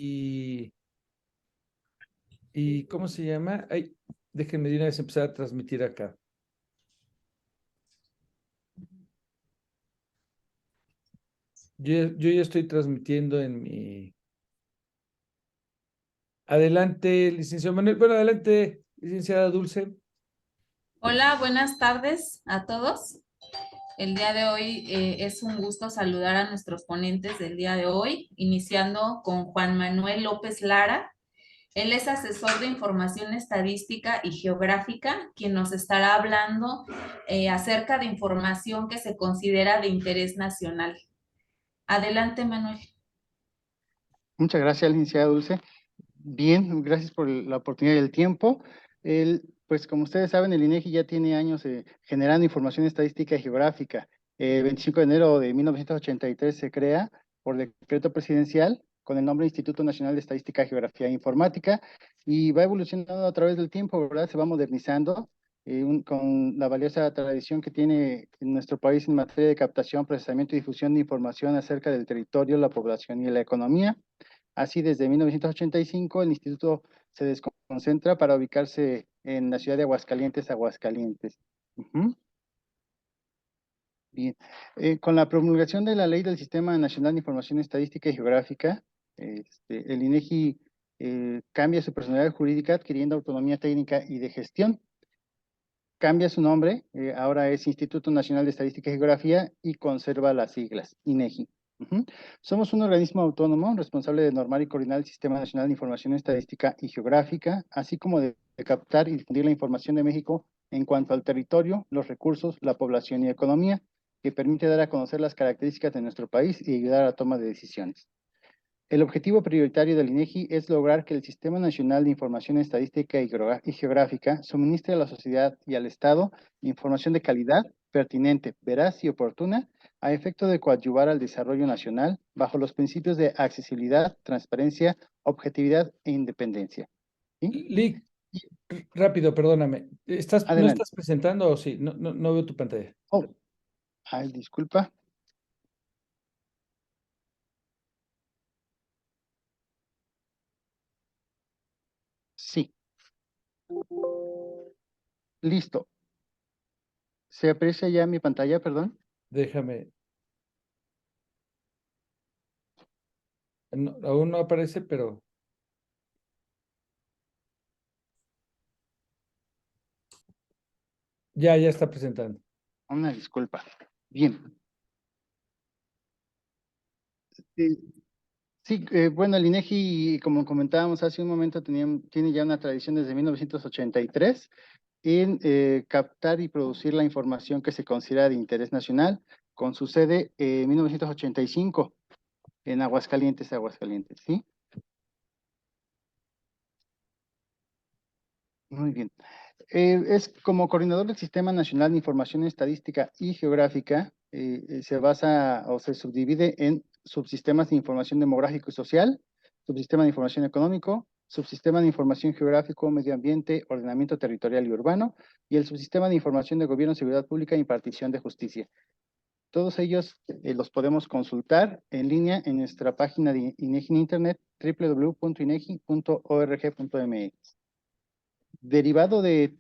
y, y ¿cómo se llama? Ay, déjenme de una vez empezar a transmitir acá. Yo ya estoy transmitiendo en mi... Adelante, licenciado Manuel. Bueno, adelante, licenciada Dulce. Hola, buenas tardes a todos. El día de hoy es un gusto saludar a nuestros ponentes del día de hoy, iniciando con Juan Manuel López Lara. Él es asesor de información estadística y geográfica, quien nos estará hablando acerca de información que se considera de interés nacional. Adelante, Manuel. Muchas gracias, licenciada Dulce. Bien, gracias por la oportunidad y el tiempo. Pues como ustedes saben, el INEGI ya tiene años generando información estadística y geográfica. 25 de enero de 1983 se crea por decreto presidencial con el nombre Instituto Nacional de Estadística, Geografía e Informática y va evolucionando a través del tiempo, ¿verdad? Se va modernizando con la valiosa tradición que tiene en nuestro país en materia de captación, procesamiento y difusión de información acerca del territorio, la población y la economía. Así, desde 1985, el instituto se desconcentra para ubicarse en la ciudad de Aguascalientes, Aguascalientes. Ujú. Bien. Con la promulgación de la Ley del Sistema Nacional de Información Estadística y Geográfica, el INEGI cambia su personalidad jurídica adquiriendo autonomía técnica y de gestión. Cambia su nombre, ahora es Instituto Nacional de Estadística y Geografía y conserva las siglas, INEGI. Ujú. Somos un organismo autónomo responsable de normar y coordinar el Sistema Nacional de Información Estadística y Geográfica, así como de captar y difundir la información de México en cuanto al territorio, los recursos, la población y economía, que permite dar a conocer las características de nuestro país y ayudar a la toma de decisiones. El objetivo prioritario del INEGI es lograr que el Sistema Nacional de Información Estadística y Geográfica suministre a la sociedad y al Estado información de calidad, pertinente, veraz y oportuna, a efecto de coadyuvar al desarrollo nacional bajo los principios de accesibilidad, transparencia, objetividad e independencia. ¿Sí? Lick, rápido, perdóname. ¿No Adelante. estás presentando o sí? No veo tu pantalla. Oh, ay, disculpa. Sí, listo. ¿Se aprecia ya mi pantalla, perdón? Déjame. Aún no aparece, pero ya está presentando. Una disculpa. Bien. Sí, sí, bueno, el INEGI, como comentábamos hace un momento, tiene ya una tradición desde 1983 en captar y producir la información que se considera de interés nacional, con su sede en 1985 en Aguascalientes, Aguascalientes, ¿sí? Muy bien. Es como coordinador del Sistema Nacional de Información Estadística y Geográfica, se basa o se subdivide en subsistemas de información demográfico y social, subsistema de información económico, subsistema de información geográfico, medio ambiente, ordenamiento territorial y urbano, y el subsistema de información de gobierno, seguridad pública y impartición de justicia. Todos ellos los podemos consultar en línea en nuestra página de INEGI en internet, www.inegi.org.mx. Derivado de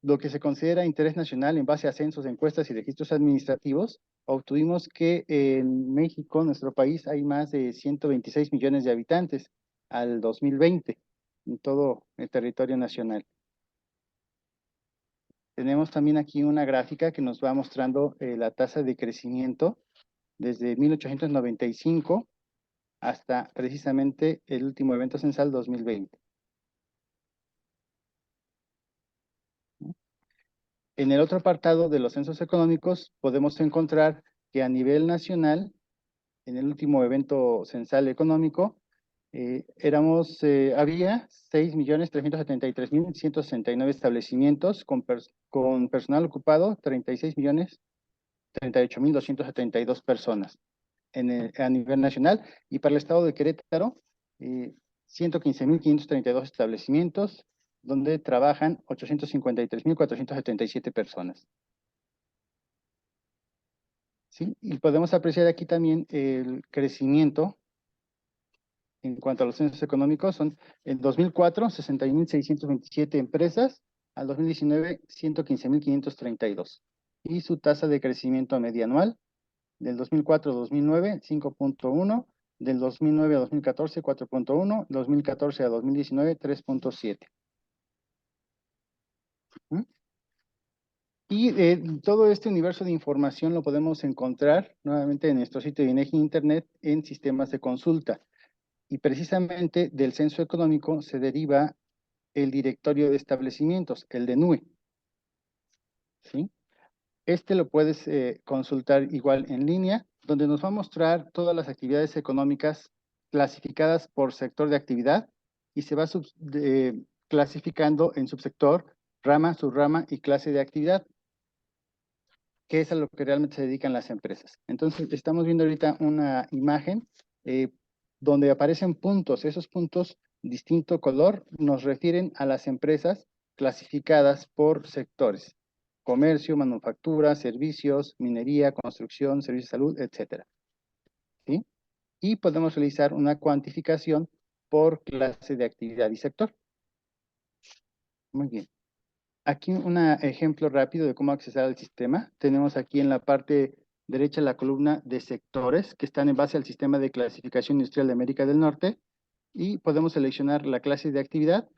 lo que se considera interés nacional en base a censos, encuestas y registros administrativos, obtuvimos que en México, nuestro país, hay más de 126 millones de habitantes al 2020 en todo el territorio nacional. Tenemos también aquí una gráfica que nos va mostrando la tasa de crecimiento desde 1895 hasta precisamente el último evento censal 2020. En el otro apartado de los censos económicos podemos encontrar que a nivel nacional, en el último evento censal económico, había 6.373.169 establecimientos con personal ocupado, 36.038.272 personas a nivel nacional, y para el estado de Querétaro, 115.532 establecimientos, donde trabajan 853.477 personas. ¿Sí? Y podemos apreciar aquí también el crecimiento en cuanto a los censos económicos son en 2004, 61.627 empresas, al 2019, 115.532. Y su tasa de crecimiento media anual, del 2004 a 2009, 5.1, del 2009 a 2014, 4.1, 2014 a 2019, 3.7. Y todo este universo de información lo podemos encontrar nuevamente en nuestro sitio de INEGI Internet en sistemas de consulta. Y precisamente del censo económico se deriva el directorio de establecimientos, el DENUE. ¿Sí? Este lo puedes consultar igual en línea, donde nos va a mostrar todas las actividades económicas clasificadas por sector de actividad y se va clasificando en subsector, rama, subrama y clase de actividad, que es a lo que realmente se dedican las empresas. Entonces, estamos viendo ahorita una imagen donde aparecen puntos. Esos puntos, distinto color, nos refieren a las empresas clasificadas por sectores: comercio, manufactura, servicios, minería, construcción, servicios de salud, etc. ¿Sí? Y podemos realizar una cuantificación por clase de actividad y sector. Muy bien. Aquí un ejemplo rápido de cómo acceder al sistema. Tenemos aquí en la parte derecha la columna de sectores que están en base al sistema de clasificación industrial de América del Norte y podemos seleccionar la clase de actividad.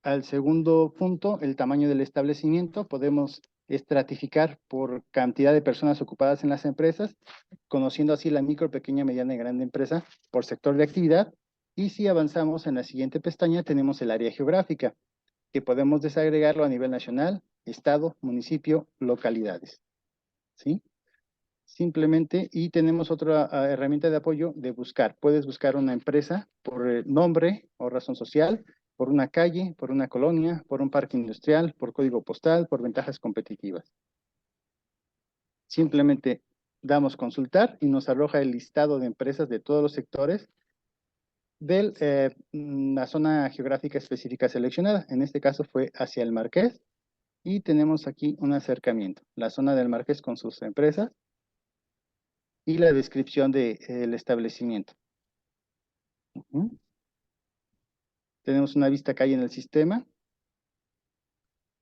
Al segundo punto, el tamaño del establecimiento. Podemos estratificar por cantidad de personas ocupadas en las empresas, conociendo así la micro, pequeña, mediana y grande empresa por sector de actividad. Y si avanzamos en la siguiente pestaña, tenemos el área geográfica, que podemos desagregarlo a nivel nacional, estado, municipio, localidades. ¿Sí? Simplemente, y tenemos otra herramienta de apoyo de buscar. Puedes buscar una empresa por nombre o razón social, por una calle, por una colonia, por un parque industrial, por código postal, por ventajas competitivas. Simplemente damos consultar y nos arroja el listado de empresas de todos los sectores de la zona geográfica específica seleccionada. En este caso fue hacia el Marqués y tenemos aquí un acercamiento, la zona del Marqués con sus empresas y la descripción del establecimiento. Tenemos una vista que hay en el sistema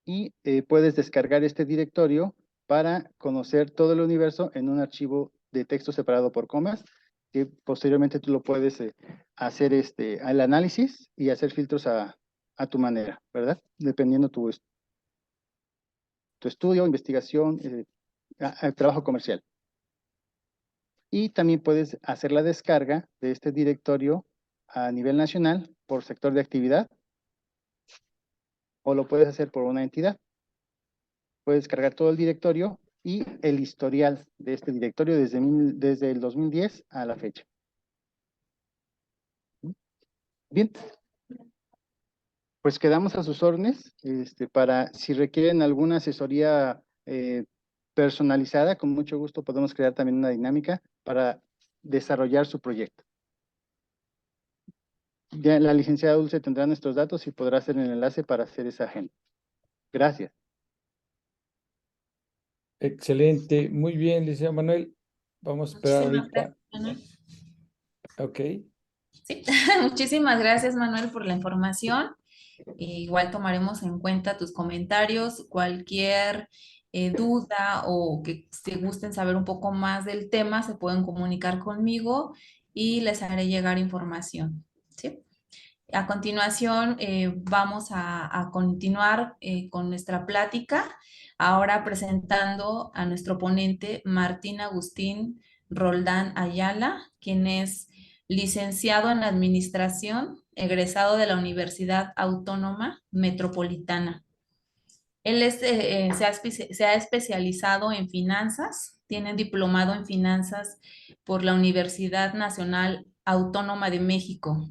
y puedes descargar este directorio para conocer todo el universo en un archivo de texto separado por comas, que posteriormente tú lo puedes hacer el análisis y hacer filtros a tu manera, ¿verdad? Dependiendo tu estudio, investigación, trabajo comercial. Y también puedes hacer la descarga de este directorio a nivel nacional por sector de actividad, o lo puedes hacer por una entidad. Puedes descargar todo el directorio y el historial de este directorio desde el 2010 a la fecha. Bien, pues quedamos a sus órdenes para si requieren alguna asesoría personalizada, con mucho gusto podemos crear también una dinámica para desarrollar su proyecto. Ya la licenciada Dulce tendrá nuestros datos y podrá hacer el enlace para hacer esa agenda. Gracias. Excelente, muy bien, licenciado Manuel. Vamos a esperar Muchísimas ahorita. gracias, Manuel. Ok. Sí, muchísimas gracias, Manuel, por la información. Igual tomaremos en cuenta tus comentarios, cualquier duda o que se gusten saber un poco más del tema, se pueden comunicar conmigo y les haré llegar información. ¿Sí? A continuación, vamos a continuar con nuestra plática, ahora presentando a nuestro ponente Martín Agustín Roldán Ayala, quien es licenciado en Administración, egresado de la Universidad Autónoma Metropolitana. Él se ha especializado en finanzas, tiene diplomado en finanzas por la Universidad Nacional Autónoma de México.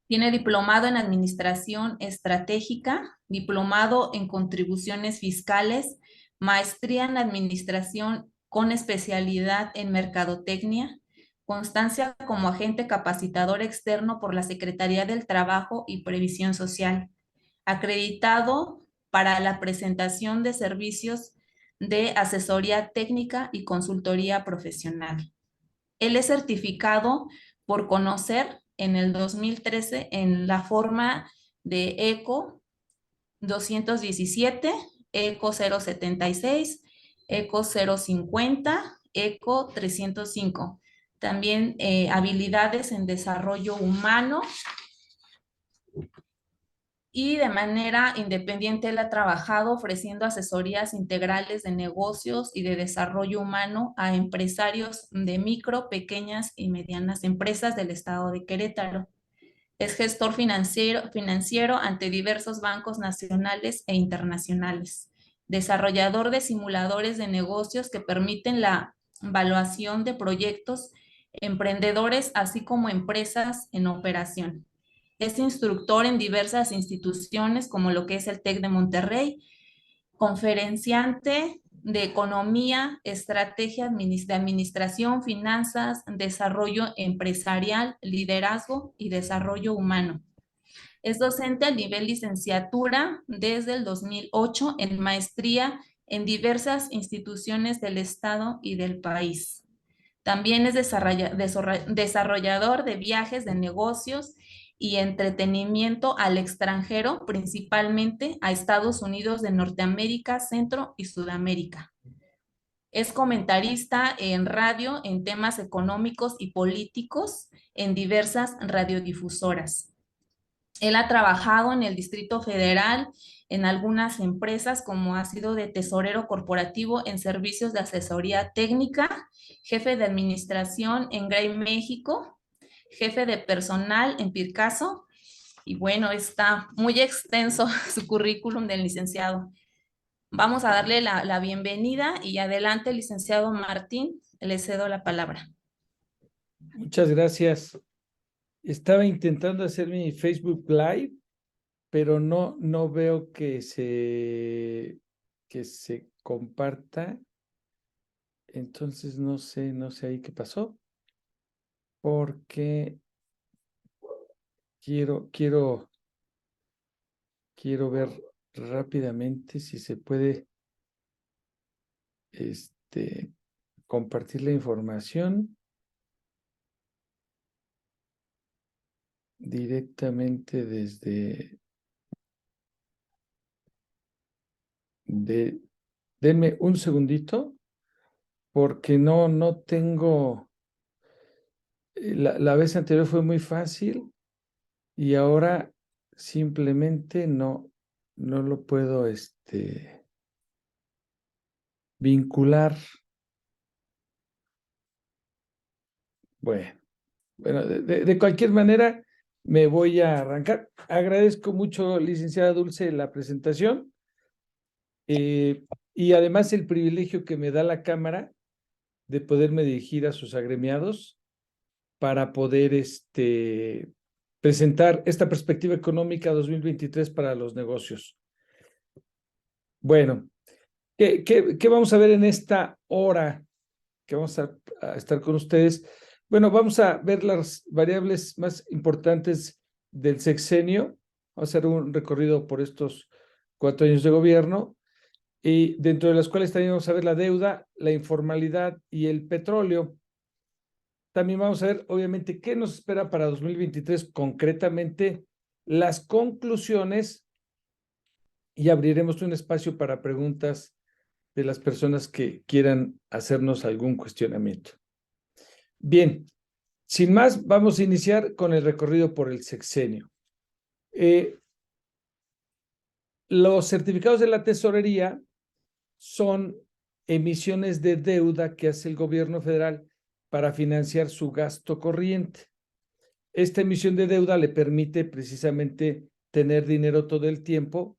Tiene diplomado en Administración Estratégica, diplomado en Contribuciones Fiscales, maestría en Administración con especialidad en Mercadotecnia, constancia como agente capacitador externo por la Secretaría del Trabajo y Previsión Social, acreditado para la presentación de servicios de asesoría técnica y consultoría profesional. Él es certificado por conocer en el 2013 en la forma de ECO 217, ECO 076, ECO 050, ECO 305. También habilidades en desarrollo humano, y de manera independiente él ha trabajado ofreciendo asesorías integrales de negocios y de desarrollo humano a empresarios de micro, pequeñas y medianas empresas del estado de Querétaro. Es gestor financiero ante diversos bancos nacionales e internacionales, desarrollador de simuladores de negocios que permiten la evaluación de proyectos emprendedores, así como empresas en operación. Es instructor en diversas instituciones como lo que es el TEC de Monterrey, conferenciante de economía, estrategia de administración, finanzas, desarrollo empresarial, liderazgo y desarrollo humano. Es docente a nivel licenciatura desde el 2008 en maestría en diversas instituciones del estado y del país. También es desarrollador de viajes de negocios y entretenimiento al extranjero, principalmente a Estados Unidos de Norteamérica, Centro y Sudamérica. Es comentarista en radio en temas económicos y políticos en diversas radiodifusoras. Él ha trabajado en el Distrito Federal, en algunas empresas, como ha sido de tesorero corporativo en servicios de asesoría técnica, jefe de administración en Grey México, jefe de personal en Pircaso, y bueno, está muy extenso su currículum del licenciado. Vamos a darle la bienvenida y adelante, licenciado Martín, le cedo la palabra. Muchas gracias. Estaba intentando hacer mi Facebook Live, pero no veo que se comparta. Entonces no sé ahí qué pasó, porque quiero ver rápidamente si se puede compartir la información directamente desde denme un segundito, porque no tengo, la vez anterior fue muy fácil y ahora simplemente no lo puedo vincular. Bueno, de cualquier manera me voy a arrancar. Agradezco mucho, licenciada Dulce, la presentación y además el privilegio que me da la Cámara de poderme dirigir a sus agremiados para poder presentar esta perspectiva económica 2023 para los negocios. Bueno, ¿qué vamos a ver en esta hora que vamos a estar con ustedes? Bueno, vamos a ver las variables más importantes del sexenio. Vamos a hacer un recorrido por estos 4 años de gobierno, y dentro de las cuales también vamos a ver la deuda, la informalidad y el petróleo. También vamos a ver, obviamente, qué nos espera para 2023, concretamente las conclusiones, y abriremos un espacio para preguntas de las personas que quieran hacernos algún cuestionamiento. Bien, sin más, vamos a iniciar con el recorrido por el sexenio. Los certificados de la tesorería son emisiones de deuda que hace el gobierno federal para financiar su gasto corriente. Esta emisión de deuda le permite precisamente tener dinero todo el tiempo,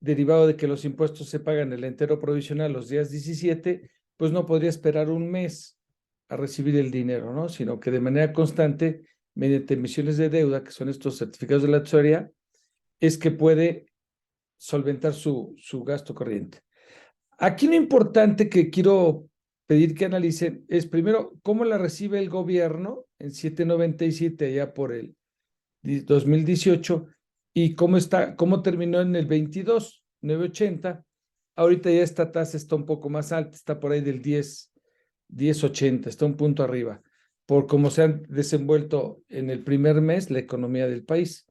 derivado de que los impuestos se pagan el entero provisional los días 17, pues no podría esperar un mes a recibir el dinero, ¿no? Sino que de manera constante, mediante emisiones de deuda, que son estos certificados de la tesorería, es que puede solventar su gasto corriente. Aquí lo importante que quiero pedir que analicen es, primero, cómo la recibe el gobierno en 7.97 allá por el 2018, y cómo terminó en el 22, 9.80. Ahorita ya esta tasa está un poco más alta, está por ahí del 10.80, está un punto arriba. por cómo se han desenvuelto en el primer mes la economía del país.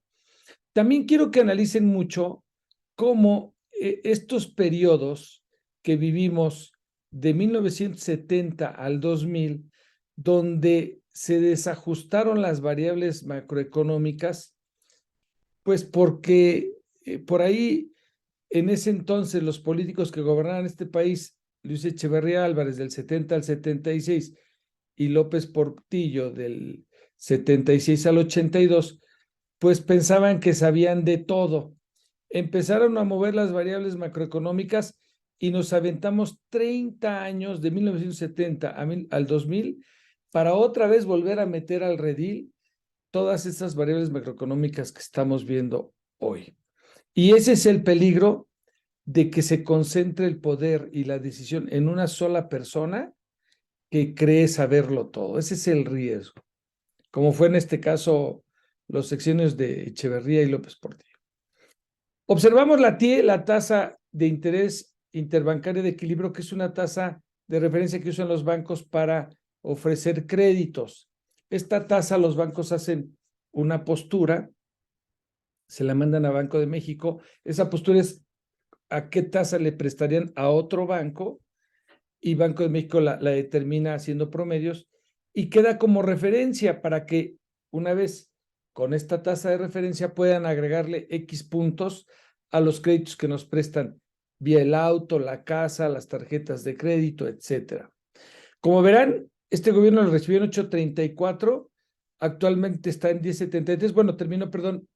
También quiero que analicen mucho cómo estos periodos que vivimos de 1970 al 2000, donde se desajustaron las variables macroeconómicas, pues porque por ahí en ese entonces los políticos que gobernaban este país, Luis Echeverría Álvarez del 70 al 76 y López Portillo del 76 al 82, pues pensaban que sabían de todo. Empezaron a mover las variables macroeconómicas y nos aventamos 30 años de 1970 al 2000 para otra vez volver a meter al redil todas estas variables macroeconómicas que estamos viendo hoy. Y ese es el peligro de que se concentre el poder y la decisión en una sola persona que cree saberlo todo. Ese es el riesgo, como fue en este caso los sexenios de Echeverría y López Portillo. Observamos la TIE, la tasa de interés interbancaria de equilibrio, que es una tasa de referencia que usan los bancos para ofrecer créditos. Esta tasa los bancos hacen una postura, se la mandan a Banco de México. Esa postura es a qué tasa le prestarían a otro banco y Banco de México la determina haciendo promedios y queda como referencia para que una vez con esta tasa de referencia puedan agregarle X puntos a los créditos que nos prestan vía el auto, la casa, las tarjetas de crédito, etcétera. Como verán, este gobierno lo recibió en 8.34, actualmente está en 10.73, bueno, terminó, perdón,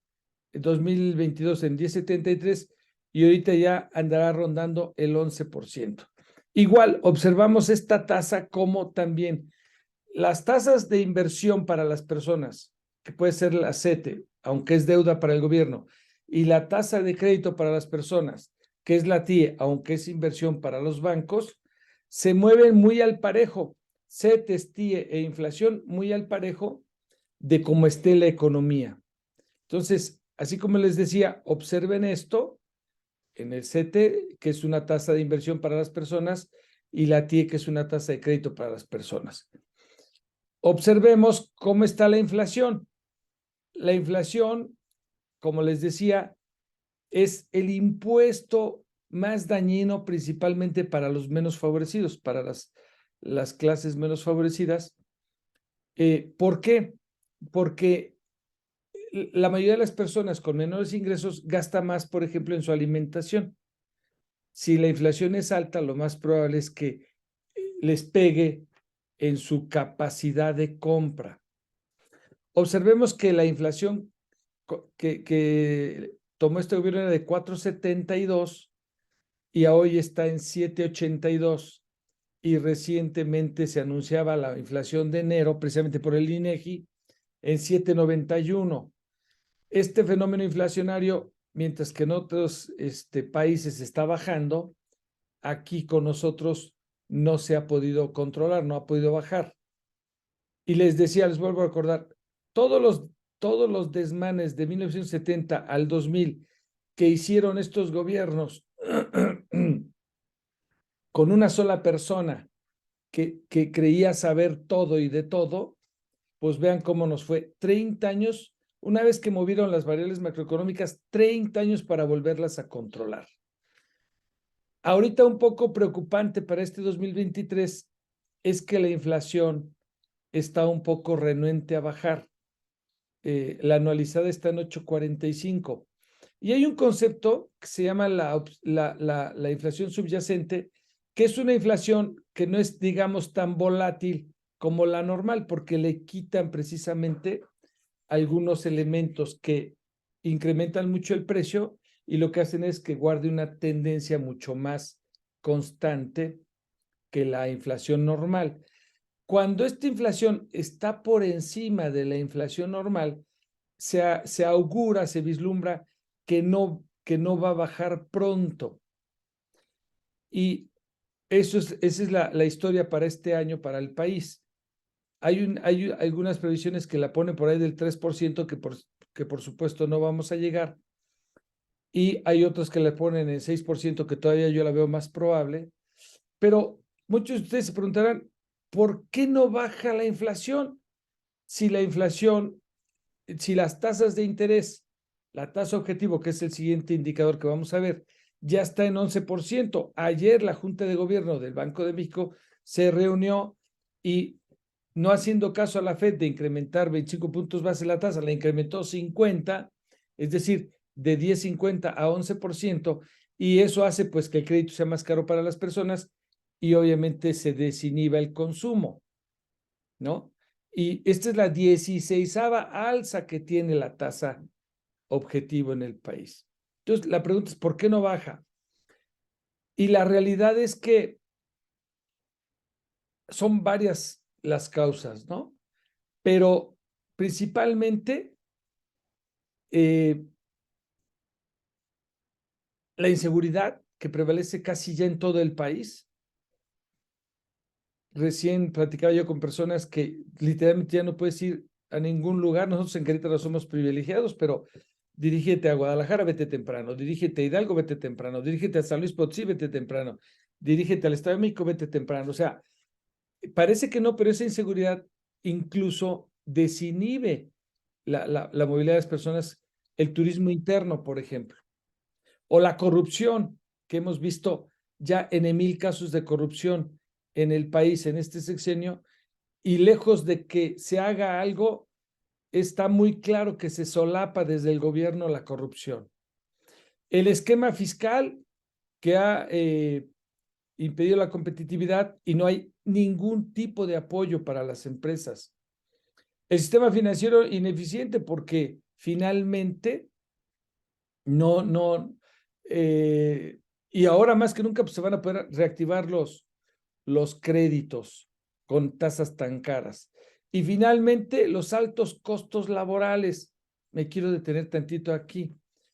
2022 en 10.73 y ahorita ya andará rondando el 11%. Igual, observamos esta tasa como también las tasas de inversión para las personas, que puede ser la CETE, aunque es deuda para el gobierno, y la tasa de crédito para las personas, que es la TIE, aunque es inversión para los bancos, se mueven muy al parejo. CETES, TIE e inflación muy al parejo de cómo esté la economía. Entonces, así como les decía, observen esto en el CETE, que es una tasa de inversión para las personas, y la TIE, que es una tasa de crédito para las personas. Observemos cómo está la inflación. La inflación, como les decía, es el impuesto más dañino principalmente para los menos favorecidos, para las clases menos favorecidas. ¿Por qué? Porque la mayoría de las personas con menores ingresos gasta más, por ejemplo, en su alimentación. Si la inflación es alta, lo más probable es que les pegue en su capacidad de compra. Observemos que la inflación que tomó este gobierno era de 4.72 y hoy está en 7.82 y recientemente se anunciaba la inflación de enero, precisamente por el INEGI, en 7.91. Este fenómeno inflacionario, mientras que en otros países está bajando, aquí con nosotros no se ha podido controlar, no ha podido bajar. Y les decía, les vuelvo a recordar, todos los desmanes de 1970 al 2000 que hicieron estos gobiernos con una sola persona que creía saber todo y de todo, pues vean cómo nos fue. 30 años, una vez que movieron las variables macroeconómicas, 30 años para volverlas a controlar. Ahorita un poco preocupante para este 2023 es que la inflación está un poco renuente a bajar. La anualizada está en 8.45. Y hay un concepto que se llama la inflación subyacente, que es una inflación que no es, digamos, tan volátil como la normal, porque le quitan precisamente algunos elementos que incrementan mucho el precio y lo que hacen es que guarde una tendencia mucho más constante que la inflación normal. Cuando esta inflación está por encima de la inflación normal, se augura, se vislumbra que no va a bajar pronto. Y esa es la historia para este año para el país. Hay algunas previsiones que la ponen por ahí del 3%, que por supuesto no vamos a llegar. Y hay otras que le ponen el 6%, que todavía yo la veo más probable. Pero muchos de ustedes se preguntarán, ¿por qué no baja la inflación? si la inflación, si las tasas de interés, la tasa objetivo, que es el siguiente indicador que vamos a ver, ya está en 11%. Ayer la Junta de Gobierno del Banco de México se reunió y, no haciendo caso a la FED de incrementar 25 puntos base la tasa, la incrementó 50, es decir, de 10.50 a 11%, y eso hace pues que el crédito sea más caro para las personas y obviamente se desinhiba el consumo, ¿no? Y esta es la 16ª alza que tiene la tasa objetivo en el país. Entonces, la pregunta es, ¿por qué no baja? Y la realidad es que son varias las causas, ¿no? Pero principalmente la inseguridad que prevalece casi ya en todo el país. Recién platicaba yo con personas que literalmente ya no puedes ir a ningún lugar. Nosotros en Querétaro somos privilegiados, pero dirígete a Guadalajara, vete temprano. Dirígete a Hidalgo, vete temprano. Dirígete a San Luis Potosí, vete temprano. Dirígete al Estado de México, vete temprano. O sea, parece que no, pero esa inseguridad incluso desinhibe la movilidad de las personas, el turismo interno, por ejemplo, o la corrupción, que hemos visto ya en 1000 casos de corrupción en el país en este sexenio, y lejos de que se haga algo, está muy claro que se solapa desde el gobierno la corrupción. El esquema fiscal que ha impedido la competitividad y no hay ningún tipo de apoyo para las empresas. El sistema financiero ineficiente porque finalmente no, y ahora más que nunca pues, se van a poder reactivar los créditos con tasas tan caras. Y finalmente, los altos costos laborales. Me quiero detener tantito aquí.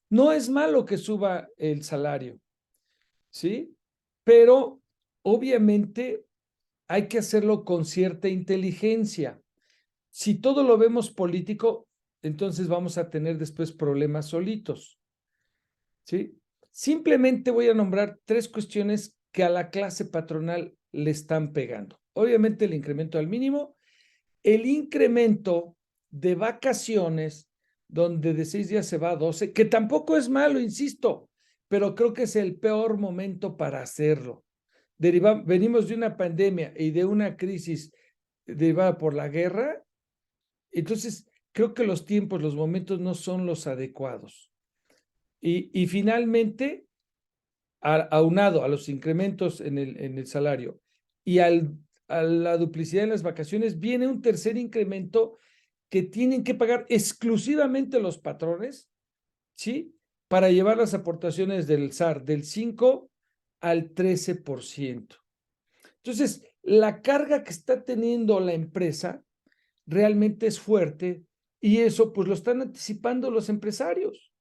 No es malo que suba el salario, ¿sí? Pero obviamente hay que hacerlo con cierta inteligencia. Si todo lo vemos político, entonces vamos a tener después problemas solitos, ¿sí? Simplemente voy a nombrar 3 cuestiones que a la clase patronal le están pegando. Obviamente el incremento al mínimo, el incremento de vacaciones, donde de 6 días se va a 12, que tampoco es malo, insisto, pero creo que es el peor momento para hacerlo. Venimos de una pandemia y de una crisis derivada por la guerra, entonces creo que los tiempos, los momentos no son los adecuados. Y finalmente, aunado a los incrementos en el salario y a la duplicidad en las vacaciones, viene un tercer incremento que tienen que pagar exclusivamente los patrones, ¿sí? Para llevar las aportaciones del SAR del 5 al 13%. Entonces, la carga que está teniendo la empresa realmente es fuerte y eso pues lo están anticipando los empresarios.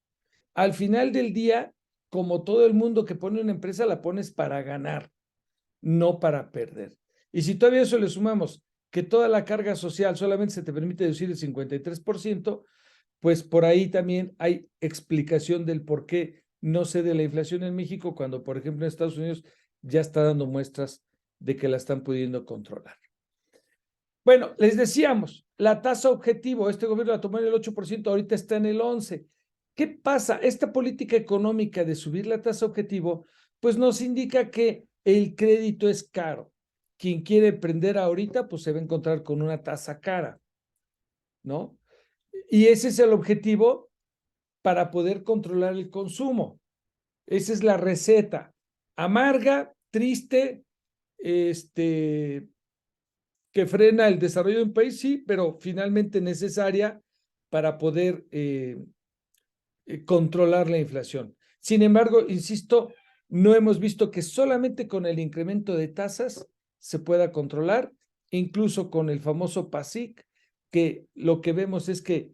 Al final del día, como todo el mundo que pone una empresa, la pones para ganar, no para perder. Y si todavía eso le sumamos que toda la carga social solamente se te permite deducir el 53%, pues por ahí también hay explicación del por qué no cede la inflación en México cuando, por ejemplo, en Estados Unidos ya está dando muestras de que la están pudiendo controlar. Bueno, les decíamos, la tasa objetivo, este gobierno la tomó en el 8%, ahorita está en el 11%. ¿Qué pasa? Esta política económica de subir la tasa objetivo, pues nos indica que el crédito es caro. Quien quiere prender ahorita, pues se va a encontrar con una tasa cara, ¿no? Y ese es el objetivo para poder controlar el consumo. Esa es la receta. Amarga, triste, que frena el desarrollo de un país, sí, pero finalmente necesaria para poder controlar la inflación. Sin embargo, insisto, no hemos visto que solamente con el incremento de tasas se pueda controlar, incluso con el famoso PASIC, que lo que vemos es que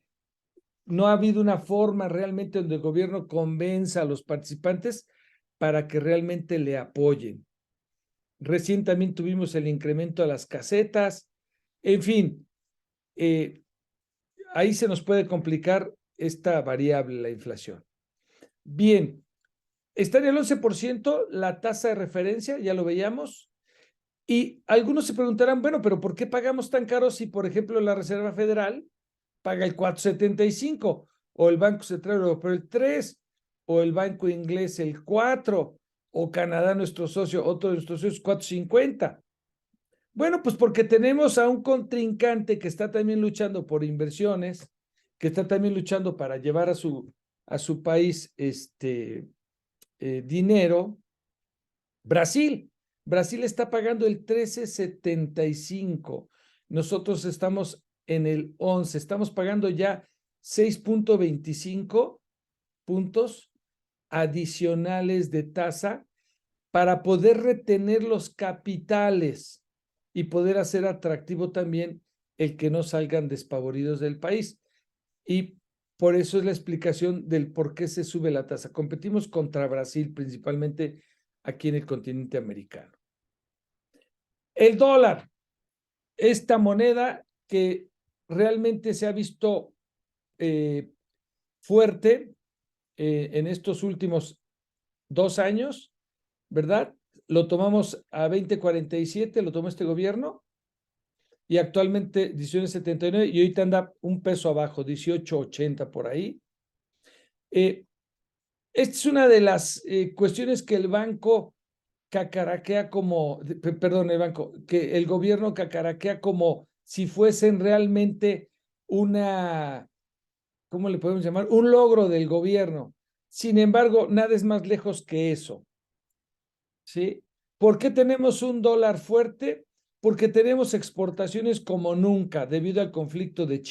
no ha habido una forma realmente donde el gobierno convenza a los participantes para que realmente le apoyen. Recién también tuvimos el incremento a las casetas. En fin, ahí se nos puede complicar esta variable, la inflación. Bien, está en el 11% la tasa de referencia, ya lo veíamos, Y algunos se preguntarán, bueno, pero ¿por qué pagamos tan caro si, por ejemplo, la Reserva Federal paga el 4.75 o el Banco Central Europeo el 3 o el Banco Inglés el 4 o Canadá, nuestro socio, otro de nuestros socios, 4.50? Bueno, pues porque tenemos a un contrincante que está también luchando por inversiones, que está también luchando para llevar a su país dinero. Brasil. Brasil está pagando el 13.75. Nosotros estamos en el 11. Estamos pagando ya 6.25 puntos adicionales de tasa para poder retener los capitales y poder hacer atractivo también el que no salgan despavoridos del país. Y por eso es la explicación del por qué se sube la tasa. Competimos contra Brasil, principalmente aquí en el continente americano. El dólar, esta moneda que realmente se ha visto fuerte en estos últimos 2 años, ¿verdad? Lo tomamos a 20.47, lo tomó este gobierno, y actualmente 18.79, y ahorita anda un peso abajo, 18.80 por ahí. Esta es una de las cuestiones que el banco cacaraquea como, perdón, que el gobierno cacaraquea como si fuesen realmente ¿cómo le podemos llamar? Un logro del gobierno. Sin embargo, nada es más lejos que eso, ¿sí? ¿Por qué tenemos un dólar fuerte? Porque tenemos exportaciones como nunca debido al conflicto de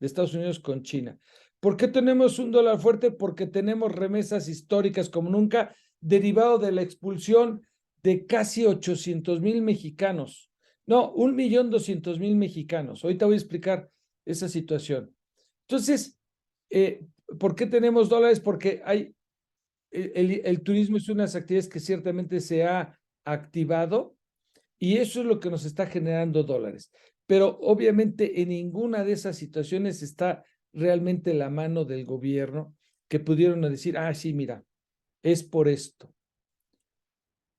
Estados Unidos con China. ¿Por qué tenemos un dólar fuerte? Porque tenemos remesas históricas como nunca, derivado de la expulsión de casi 800,000 mexicanos. No, 1.200.000 mexicanos. Ahorita voy a explicar esa situación. Entonces, ¿por qué tenemos dólares? Porque el turismo es una de las actividades que ciertamente se ha activado, y eso es lo que nos está generando dólares. Pero obviamente en ninguna de esas situaciones está realmente la mano del gobierno, que pudieron decir, sí, mira, es por esto.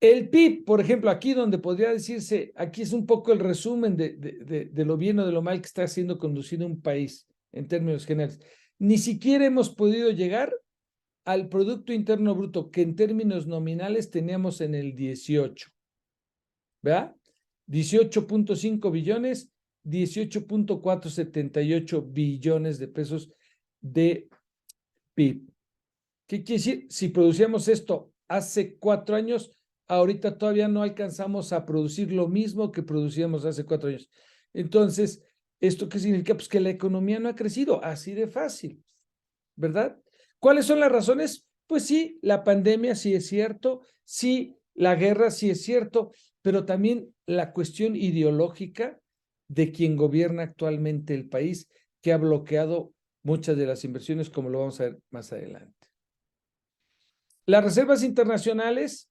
El PIB, por ejemplo, aquí donde podría decirse, aquí es un poco el resumen de lo bien o de lo mal que está siendo conducido un país en términos generales. Ni siquiera hemos podido llegar al Producto Interno Bruto, que en términos nominales teníamos en el 18, ¿verdad? 18.5 billones, 18.478 billones de pesos de PIB. ¿Qué quiere decir? Si producíamos esto hace 4 años, ahorita todavía no alcanzamos a producir lo mismo que producíamos hace 4 años. Entonces, ¿esto qué significa? Pues que la economía no ha crecido, así de fácil, ¿verdad? ¿Cuáles son las razones? Pues sí, la pandemia sí es cierto, sí, la guerra sí es cierto, pero también la cuestión ideológica de quien gobierna actualmente el país, que ha bloqueado muchas de las inversiones, como lo vamos a ver más adelante. Las reservas internacionales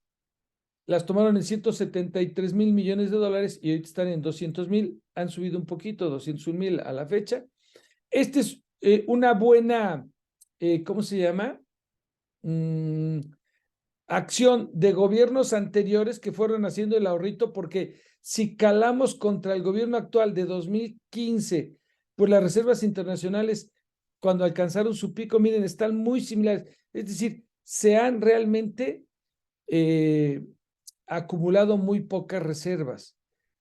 las tomaron en 173,000 millones de dólares y ahorita están en 200,000, han subido un poquito, 201,000 a la fecha. Este es una buena, ¿cómo se llama? Acción de gobiernos anteriores que fueron haciendo el ahorrito, porque si calamos contra el gobierno actual de 2015, pues las reservas internacionales, cuando alcanzaron su pico, miren, están muy similares. Es decir, se han realmente acumulado muy pocas reservas,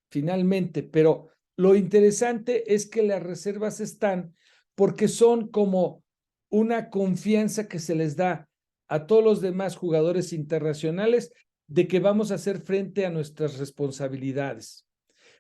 finalmente, pero lo interesante es que las reservas están porque son como una confianza que se les da a todos los demás jugadores internacionales de que vamos a hacer frente a nuestras responsabilidades.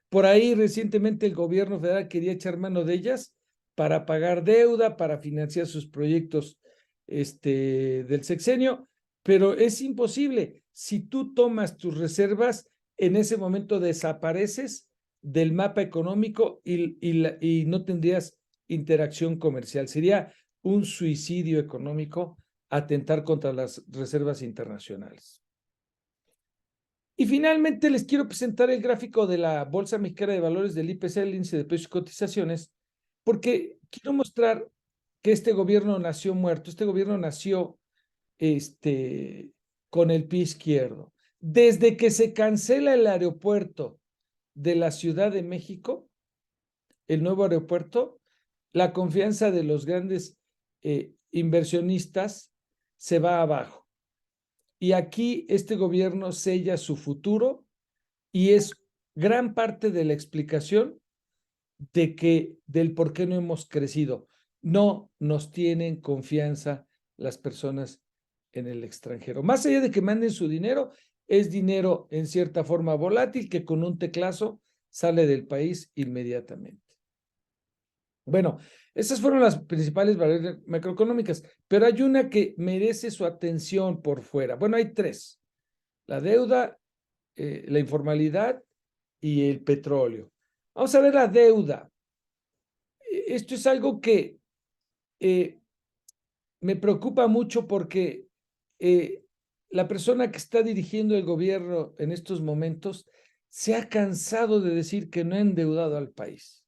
Por ahí recientemente el gobierno federal quería echar mano de ellas para pagar deuda, para financiar sus proyectos del sexenio, pero es imposible. Si tú tomas tus reservas, en ese momento desapareces del mapa económico y no tendrías interacción comercial. Sería un suicidio económico atentar contra las reservas internacionales. Y finalmente les quiero presentar el gráfico de la Bolsa Mexicana de Valores del IPC, el índice de precios y cotizaciones, porque quiero mostrar que este gobierno nació muerto. Este gobierno nació con el pie izquierdo. Desde que se cancela el aeropuerto de la Ciudad de México, el nuevo aeropuerto, la confianza de los grandes inversionistas se va abajo. Y aquí este gobierno sella su futuro y es gran parte de la explicación del por qué no hemos crecido. No nos tienen confianza las personas en el extranjero. Más allá de que manden su dinero, es dinero en cierta forma volátil que con un teclazo sale del país inmediatamente. Bueno, esas fueron las principales variables macroeconómicas, pero hay una que merece su atención por fuera. Bueno, hay tres: la deuda, la informalidad y el petróleo. Vamos a ver la deuda. Esto es algo que me preocupa mucho porque la persona que está dirigiendo el gobierno en estos momentos se ha cansado de decir que no ha endeudado al país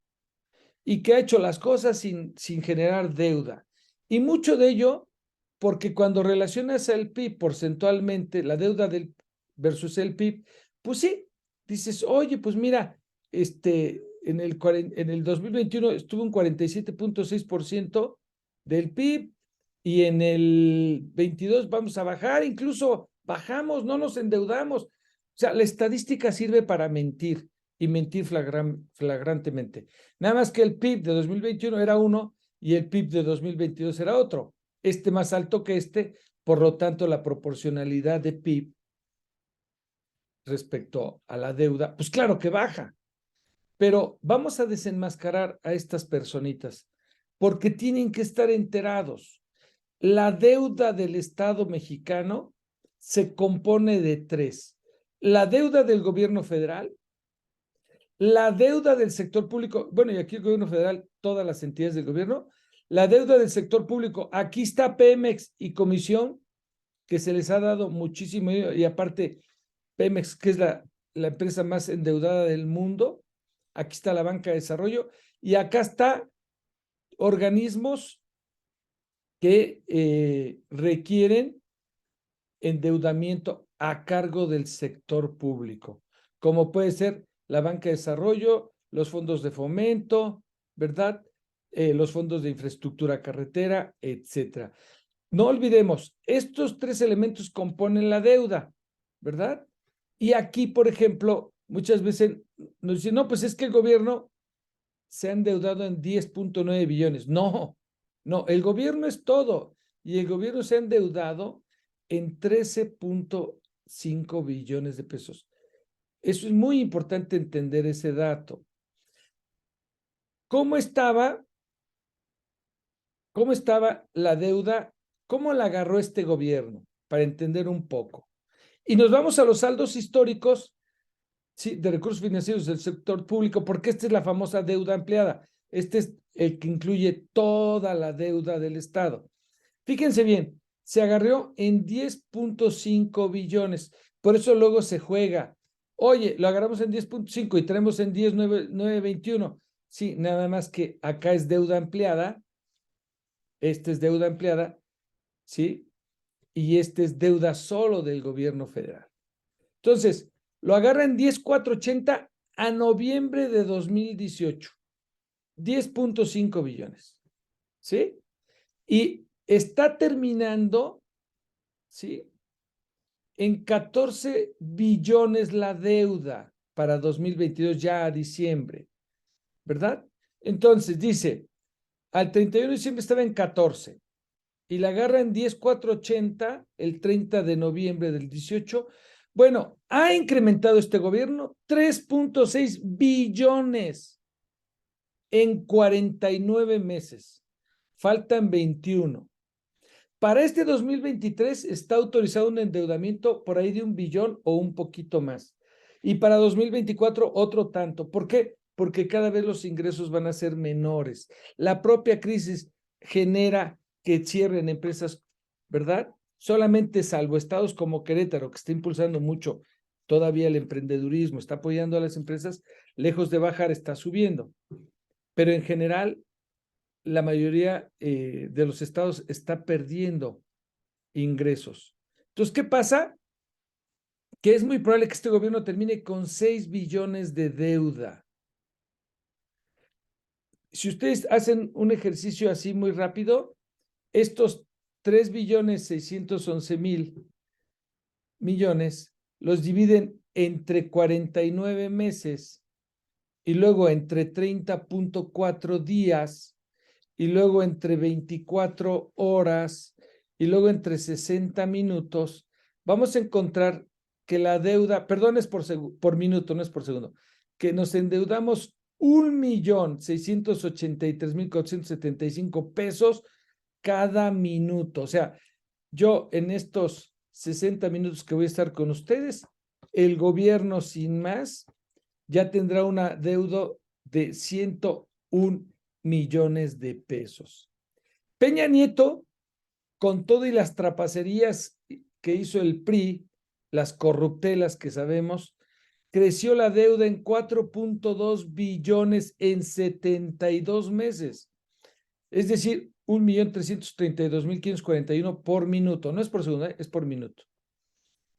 y que ha hecho las cosas sin generar deuda. Y mucho de ello porque cuando relacionas el PIB porcentualmente, la deuda versus el PIB, pues sí, dices, oye, pues mira, en el 2021 estuvo un 47.6% del PIB y en el 22 vamos a bajar, incluso bajamos, no nos endeudamos. O sea, la estadística sirve para mentir y mentir flagrantemente. Nada más que el PIB de 2021 era uno y el PIB de 2022 era otro. Más alto que por lo tanto, la proporcionalidad de PIB respecto a la deuda, pues claro que baja. Pero vamos a desenmascarar a estas personitas porque tienen que estar enterados. La deuda del Estado mexicano se compone de tres: la deuda del gobierno federal, la deuda del sector público, bueno, y aquí el gobierno federal, todas las entidades del gobierno, la deuda del sector público, aquí está Pemex y Comisión, que se les ha dado muchísimo, y aparte Pemex, que es la empresa más endeudada del mundo, aquí está la banca de desarrollo, y acá está organismos que requieren endeudamiento a cargo del sector público, como puede ser la banca de desarrollo, los fondos de fomento, ¿verdad? Los fondos de infraestructura carretera, etcétera. No olvidemos, estos tres elementos componen la deuda, ¿verdad? Y aquí, por ejemplo, muchas veces nos dicen, no, pues es que el gobierno se ha endeudado en 10.9 billones. No, no, el gobierno es todo. Y el gobierno se ha endeudado en 13.5 billones de pesos. Eso es muy importante entender ese dato. ¿Cómo estaba la deuda? ¿Cómo la agarró este gobierno? Para entender un poco. Y nos vamos a los saldos históricos, sí, de recursos financieros del sector público, porque esta es la famosa deuda ampliada. Este es el que incluye toda la deuda del Estado. Fíjense bien, se agarró en 10.5 billones. Por eso luego se juega. Oye, lo agarramos en 10.5 y traemos en 10.921. Sí, nada más que acá es deuda ampliada. Esta es deuda ampliada, ¿sí? Y esta es deuda solo del gobierno federal. Entonces, lo agarra en 10.480 a noviembre de 2018. 10.5 billones. ¿Sí? Y está terminando, ¿sí? En 14 billones la deuda para 2022, ya a diciembre, ¿verdad? Entonces dice, al 31 de diciembre estaba en 14 y la agarra en 10.480 el 30 de noviembre del 18. Bueno, ha incrementado este gobierno 3.6 billones en 49 meses. Faltan 21. Para este 2023 está autorizado un endeudamiento por ahí de 1 billón o un poquito más. Y para 2024 otro tanto. ¿Por qué? Porque cada vez los ingresos van a ser menores. La propia crisis genera que cierren empresas, ¿verdad? Solamente salvo estados como Querétaro, que está impulsando mucho todavía el emprendedurismo, está apoyando a las empresas, lejos de bajar, está subiendo. Pero en general, la mayoría de los estados está perdiendo ingresos. Entonces, ¿qué pasa? que es muy probable que este gobierno termine con 6 billones de deuda. Si ustedes hacen un ejercicio así muy rápido, estos 3.611.000.000.000 los dividen entre 49 meses y luego entre 30.4 días y luego entre 24 horas y luego entre 60 minutos, vamos a encontrar que la deuda, perdón, es por minuto, no es por segundo, que nos endeudamos 1.683.475 pesos cada minuto. O sea, yo en estos 60 minutos que voy a estar con ustedes, el gobierno sin más ya tendrá una deuda de 101 millones de pesos. Peña Nieto, con todo y las trapacerías que hizo el PRI, las corruptelas que sabemos, creció la deuda en 4.2 billones en 72 meses. Es decir, 1.332.541 por minuto. No es por segundo, es por minuto.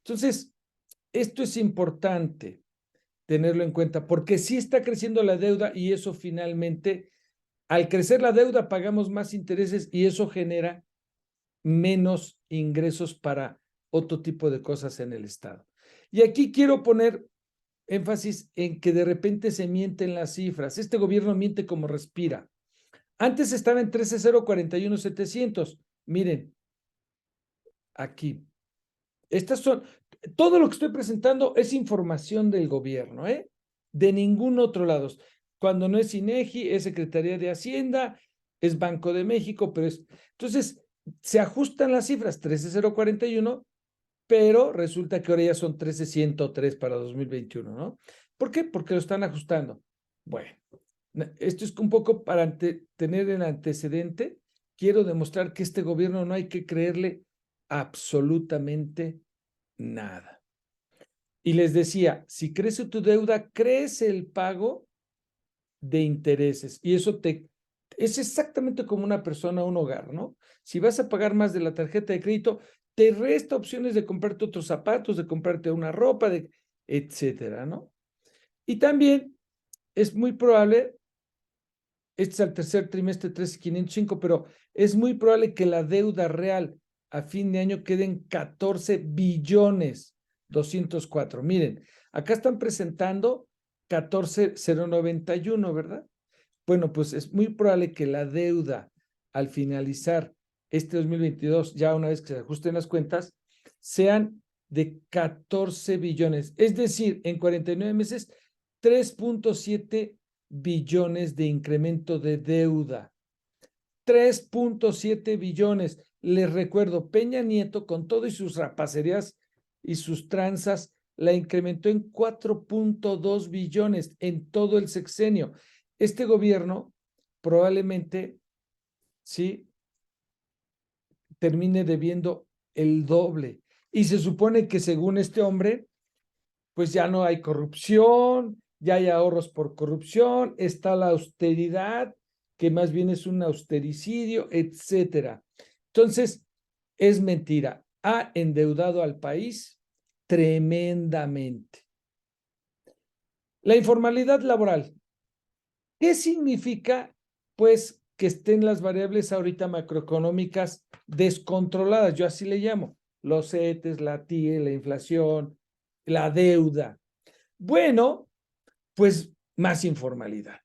Entonces, esto es importante tenerlo en cuenta, porque sí está creciendo la deuda y eso finalmente, al crecer la deuda, pagamos más intereses y eso genera menos ingresos para otro tipo de cosas en el Estado. Y aquí quiero poner énfasis en que de repente se mienten las cifras. Este gobierno miente como respira. Antes estaba en 13,041,700. Miren, aquí. Estas son, todo lo que estoy presentando es información del gobierno, ¿eh? De ningún otro lado. Cuando no es INEGI, es Secretaría de Hacienda, es Banco de México, pero es... Entonces, se ajustan las cifras, 13,041, pero resulta que ahora ya son 13,103 para 2021, ¿no? ¿Por qué? Porque lo están ajustando. Bueno, esto es un poco para tener el antecedente. Quiero demostrar que este gobierno no hay que creerle absolutamente nada. Y les decía, si crece tu deuda, crece el pago de intereses. Y eso es exactamente como una persona, un hogar, ¿no? Si vas a pagar más de la tarjeta de crédito, te resta opciones de comprarte otros zapatos, de comprarte una ropa, etcétera, ¿no? Y también es muy probable, este es el tercer trimestre 13,505, pero es muy probable que la deuda real a fin de año quede en 14,204. Miren, acá están presentando 14,091, ¿verdad? Bueno, pues es muy probable que la deuda al finalizar este 2022, ya una vez que se ajusten las cuentas, sean de 14 billones. Es decir, en 49 meses, 3.7 billones de incremento de deuda. 3.7 billones. Les recuerdo, Peña Nieto, con todo y sus rapacerías y sus tranzas, la incrementó en 4.2 billones en todo el sexenio. Este gobierno probablemente, sí, termine debiendo el doble. Y se supone que según este hombre, pues ya no hay corrupción, ya hay ahorros por corrupción, está la austeridad, que más bien es un austericidio, etcétera. Entonces, es mentira. Ha endeudado al país tremendamente. La informalidad laboral. ¿Qué significa? Pues que estén las variables ahorita macroeconómicas descontroladas, yo así le llamo, los CETES, la TIE, la inflación, la deuda. Bueno, pues más informalidad.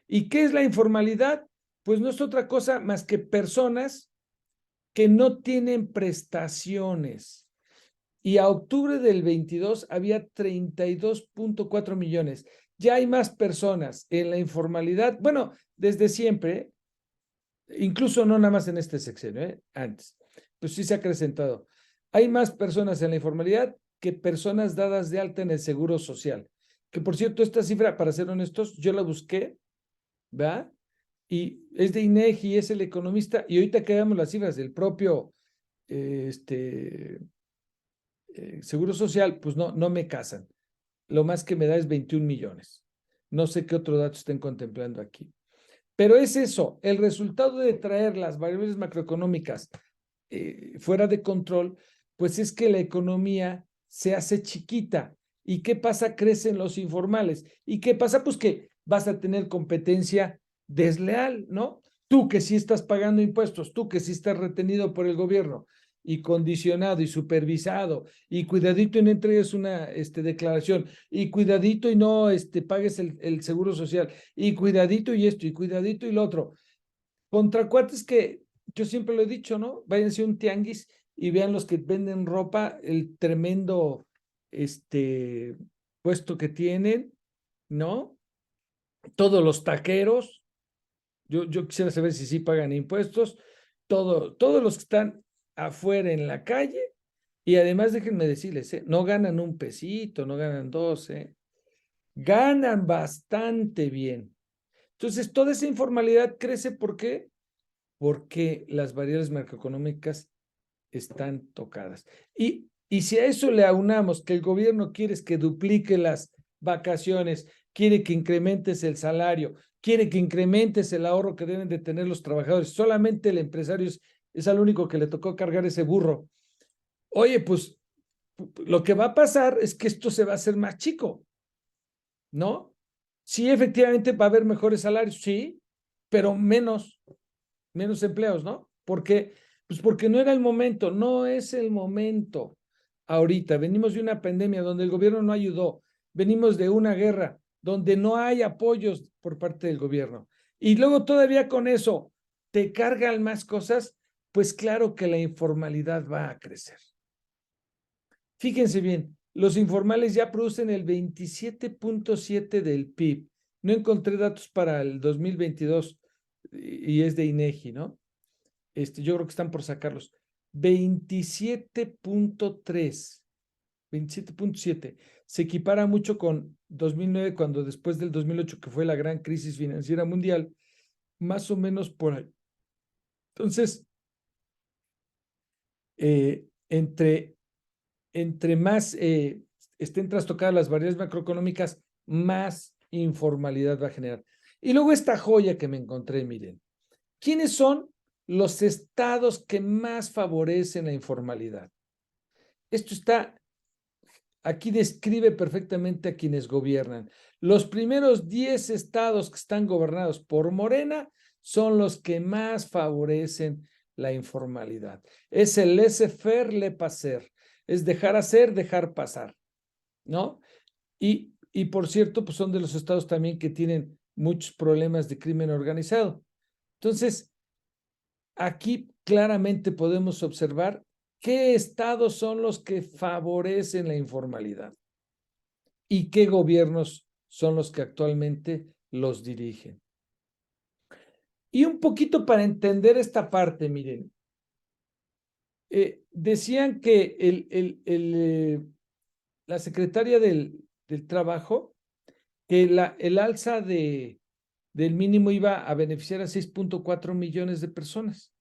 ¿Y qué es la informalidad? Pues no es otra cosa más que personas que no tienen prestaciones. Y a octubre del 22 había 32.4 millones. Ya hay más personas en la informalidad, bueno, desde siempre, incluso no nada más en este sexenio, antes, pues sí se ha acrecentado. Hay más personas en la informalidad que personas dadas de alta en el Seguro Social. Que por cierto, esta cifra, para ser honestos, yo la busqué, ¿verdad? Y es de INEGI, es el economista, y ahorita que veamos las cifras del propio Seguro Social, pues no me casan. Lo más que me da es 21 millones. No sé qué otro dato estén contemplando aquí. Pero es eso, el resultado de traer las variables macroeconómicas fuera de control, pues es que la economía se hace chiquita. ¿Y qué pasa? Crecen los informales. ¿Y qué pasa? Pues que vas a tener competencia desleal, ¿no? Tú que sí estás pagando impuestos, tú que sí estás retenido por el gobierno y condicionado y supervisado, y cuidadito y no entregues una declaración, y cuidadito y no pagues el seguro social, y cuidadito y esto, y cuidadito y lo otro. Contra cuates que yo siempre lo he dicho, ¿no? Váyanse a un tianguis y vean los que venden ropa, el tremendo puesto que tienen, ¿no? Todos los taqueros, yo quisiera saber si sí pagan impuestos, todos los que están afuera en la calle, y además déjenme decirles, no ganan un pesito, no ganan 12, ganan bastante bien. Entonces, toda esa informalidad crece, ¿por qué? Porque las variables macroeconómicas están tocadas. Y si a eso le aunamos que el gobierno quiere que duplique las vacaciones, quiere que incrementes el salario, quiere que incrementes el ahorro que deben de tener los trabajadores, solamente el empresario es al único que le tocó cargar ese burro. Oye, pues lo que va a pasar es que esto se va a hacer más chico, ¿no? Sí, efectivamente va a haber mejores salarios, sí, pero menos empleos, ¿no? Porque, pues porque no era el momento, no es el momento. Ahorita venimos de una pandemia donde el gobierno no ayudó, venimos de una guerra donde no hay apoyos por parte del gobierno. Y luego todavía con eso te cargan más cosas, pues claro que la informalidad va a crecer. Fíjense bien, los informales ya producen el 27.7 del PIB. No encontré datos para el 2022 y es de INEGI, ¿no? Yo creo que están por sacarlos. 27.3, 27.7. Se equipara mucho con 2009, cuando después del 2008, que fue la gran crisis financiera mundial, más o menos por ahí. Entonces, entre más estén trastocadas las variables macroeconómicas, más informalidad va a generar. Y luego esta joya que me encontré, miren. ¿Quiénes son los estados que más favorecen la informalidad? Esto está, aquí describe perfectamente a quienes gobiernan. Los primeros 10 estados que están gobernados por Morena son los que más favorecen la informalidad. Es el laissez-faire, laissez-passer. Es dejar hacer, dejar pasar, ¿no? Y por cierto, pues son de los estados también que tienen muchos problemas de crimen organizado. Entonces, aquí claramente podemos observar qué estados son los que favorecen la informalidad y qué gobiernos son los que actualmente los dirigen. Y un poquito para entender esta parte, miren, decían que la secretaria del Trabajo, que el alza del mínimo iba a beneficiar a 6.4 millones de personas,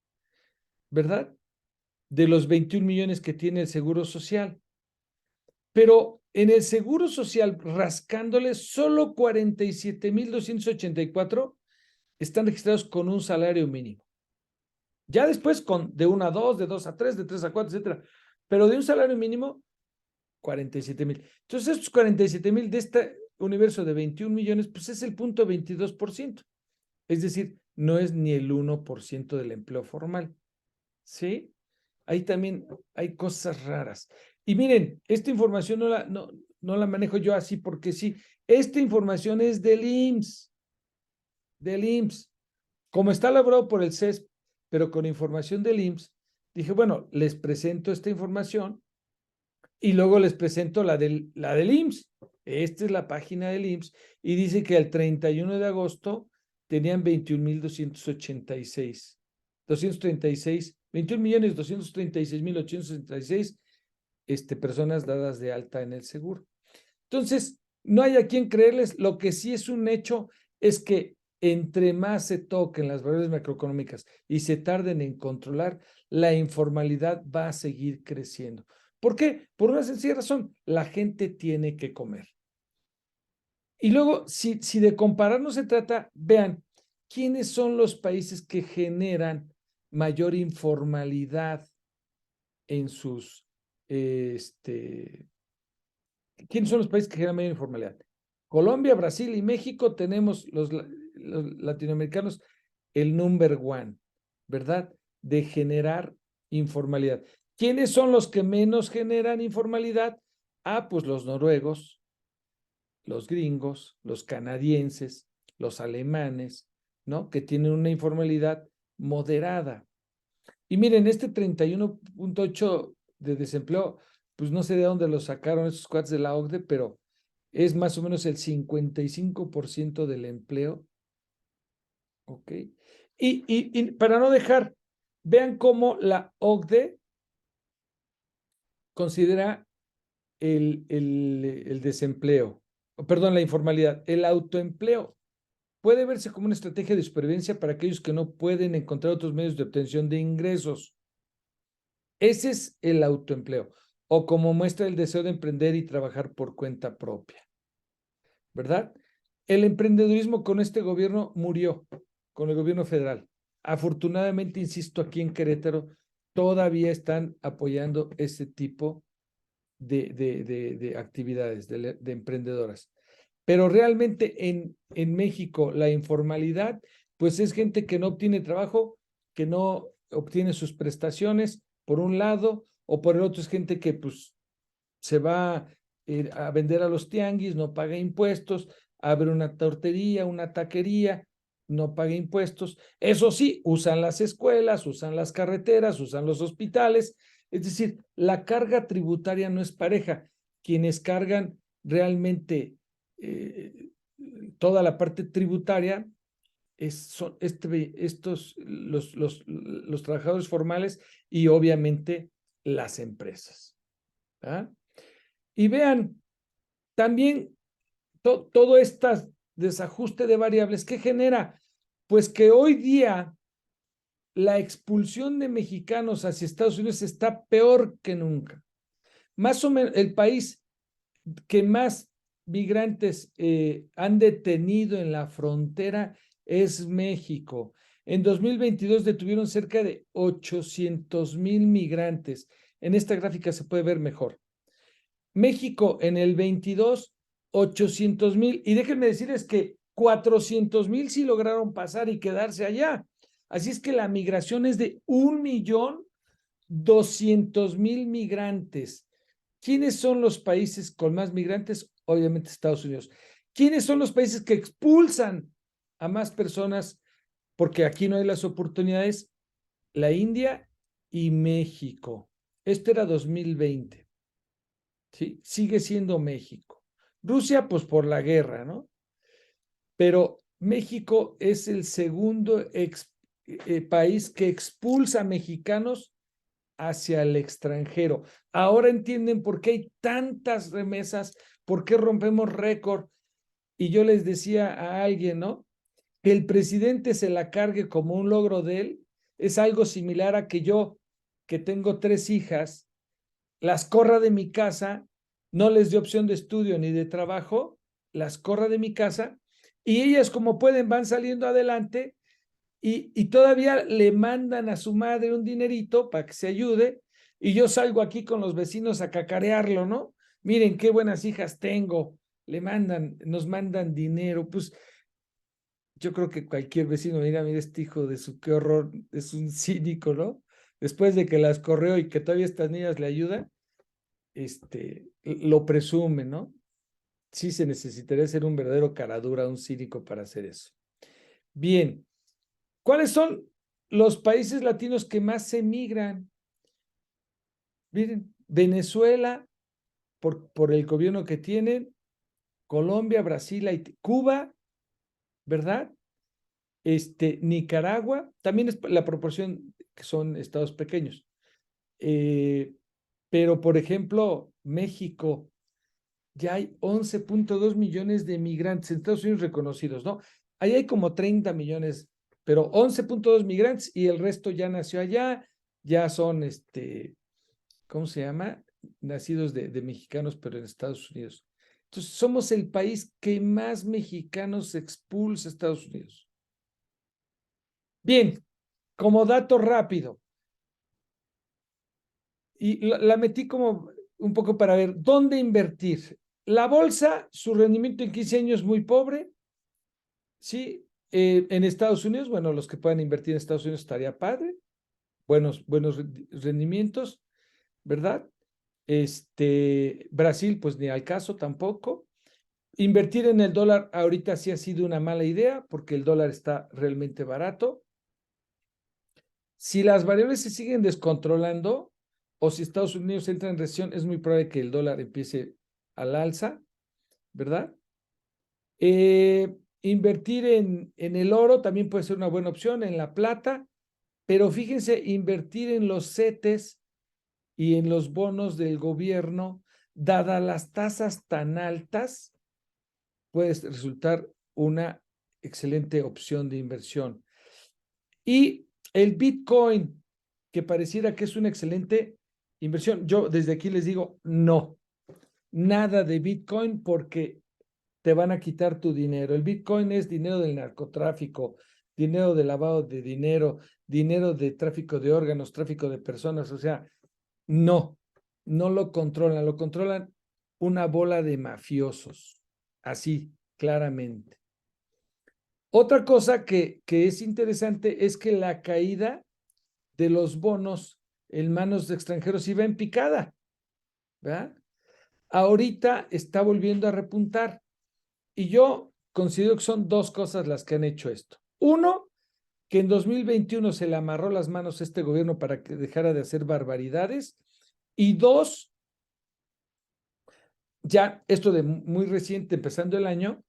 ¿verdad? De los 21 millones que tiene el Seguro Social. Pero en el Seguro Social, rascándole, solo 47,284 están registrados con un salario mínimo. Ya después de 1 a 2, de 2 a 3, de 3 a 4, etcétera. Pero de un salario mínimo, 47,000. Entonces, estos 47,000 de este universo de 21 millones, pues es el 0.22%. Es decir, no es ni el 1% del empleo formal. ¿Sí? Ahí también hay cosas raras. Y miren, esta información no la manejo yo así porque sí. Esta información es del IMSS. Del IMSS. Como está elaborado por el CESP, pero con información del IMSS, dije, bueno, les presento esta información y luego les presento la del IMSS. Esta es la página del IMSS y dice que el 31 de agosto tenían 21,236. 21,236,866 personas dadas de alta en el seguro. Entonces, no hay a quien creerles. Lo que sí es un hecho es que entre más se toquen las variables macroeconómicas y se tarden en controlar, la informalidad va a seguir creciendo. ¿Por qué? Por una sencilla razón, la gente tiene que comer. Y luego, si de comparar no se trata, vean, ¿quiénes son los países que generan mayor informalidad en sus ¿quiénes son los países que generan mayor informalidad? Colombia, Brasil y México tenemos los latinoamericanos el number one, ¿verdad? De generar informalidad. ¿Quiénes son los que menos generan informalidad? Ah, pues los noruegos, los gringos, los canadienses, los alemanes, ¿no? Que tienen una informalidad moderada. Y miren, este 31.8 de desempleo, pues no sé de dónde lo sacaron esos cuates de la OCDE, pero es más o menos el 55% del empleo. ¿Ok? Y para no dejar, vean cómo la OCDE considera el desempleo, perdón, la informalidad, el autoempleo. Puede verse como una estrategia de supervivencia para aquellos que no pueden encontrar otros medios de obtención de ingresos. Ese es el autoempleo, o como muestra el deseo de emprender y trabajar por cuenta propia, ¿verdad? El emprendedurismo con este gobierno murió, con el gobierno federal. Afortunadamente, insisto, aquí en Querétaro todavía están apoyando ese tipo de actividades, de emprendedoras. Pero realmente en México la informalidad, pues es gente que no obtiene trabajo, que no obtiene sus prestaciones, por un lado, o por el otro es gente que pues se va a vender a los tianguis, no paga impuestos, abre una tortería, una taquería, no paga impuestos. Eso sí, usan las escuelas, usan las carreteras, usan los hospitales. Es decir, la carga tributaria no es pareja. Quienes cargan realmente toda la parte tributaria son los trabajadores formales y obviamente las empresas. ¿Ah? Y vean, también todo este desajuste de variables que genera, pues que hoy día la expulsión de mexicanos hacia Estados Unidos está peor que nunca. Más o menos el país que más migrantes han detenido en la frontera es México. En 2022 detuvieron cerca de 800,000 migrantes. En esta gráfica se puede ver mejor. México en el 22, 800,000. Y déjenme decirles que 400,000 sí lograron pasar y quedarse allá. Así es que la migración es de 1,200,000 migrantes. ¿Quiénes son los países con más migrantes? Obviamente Estados Unidos. ¿Quiénes son los países que expulsan a más personas? Porque aquí no hay las oportunidades. La India y México. Este era 2020. ¿Sí? Sigue siendo México. Rusia, pues por la guerra, ¿no? Pero México es el segundo país que expulsa a mexicanos hacia el extranjero. Ahora entienden por qué hay tantas remesas, por qué rompemos récord. Y yo les decía a alguien, ¿no? Que el presidente se la cargue como un logro de él es algo similar a que yo, que tengo 3 hijas, las corra de mi casa, no les dé opción de estudio ni de trabajo, las corra de mi casa, y ellas como pueden van saliendo adelante y todavía le mandan a su madre un dinerito para que se ayude, y yo salgo aquí con los vecinos a cacarearlo, ¿no? Miren qué buenas hijas tengo, nos mandan dinero, pues yo creo que cualquier vecino mira este hijo de su, qué horror, es un cínico, ¿no? Después de que las corrió y que todavía estas niñas le ayudan, lo presume, ¿no? Sí se necesitaría ser un verdadero caradura, un cínico para hacer eso. Bien, ¿cuáles son los países latinos que más emigran? Miren, Venezuela, por el gobierno que tienen, Colombia, Brasil, Haití, Cuba, ¿verdad? Nicaragua, también es la proporción que son estados pequeños. Pero, por ejemplo, México, ya hay 11.2 millones de migrantes en Estados Unidos reconocidos, ¿no? Ahí hay como 30 millones, pero 11.2 migrantes y el resto ya nació allá, ya son, ¿cómo se llama? Nacidos de mexicanos, pero en Estados Unidos. Entonces, somos el país que más mexicanos expulsa a Estados Unidos. Bien, como dato rápido, y la metí como un poco para ver dónde invertir La bolsa, su rendimiento en 15 años muy pobre, ¿sí? En Estados Unidos, bueno, los que puedan invertir en Estados Unidos estaría padre, buenos rendimientos, ¿verdad? Brasil, pues ni al caso tampoco. Invertir en el dólar ahorita sí ha sido una mala idea porque el dólar está realmente barato. Si las variables se siguen descontrolando o si Estados Unidos entra en recesión, es muy probable que el dólar empiece al alza, ¿verdad? Invertir en el oro también puede ser una buena opción, en la plata, pero fíjense, invertir en los CETES y en los bonos del gobierno, dadas las tasas tan altas, puede resultar una excelente opción de inversión. Y el Bitcoin, que pareciera que es una excelente inversión. Yo desde aquí les digo, no, nada de Bitcoin porque te van a quitar tu dinero. El Bitcoin es dinero del narcotráfico, dinero de lavado de dinero, dinero de tráfico de órganos, tráfico de personas. O sea, no lo controlan una bola de mafiosos, así, claramente. Otra cosa que es interesante es que la caída de los bonos en manos de extranjeros iba en picada, ¿verdad? Ahorita está volviendo a repuntar y yo considero que son dos cosas las que han hecho esto. Uno, que en 2021 se le amarró las manos a este gobierno para que dejara de hacer barbaridades. Y dos, ya esto de muy reciente, empezando el año,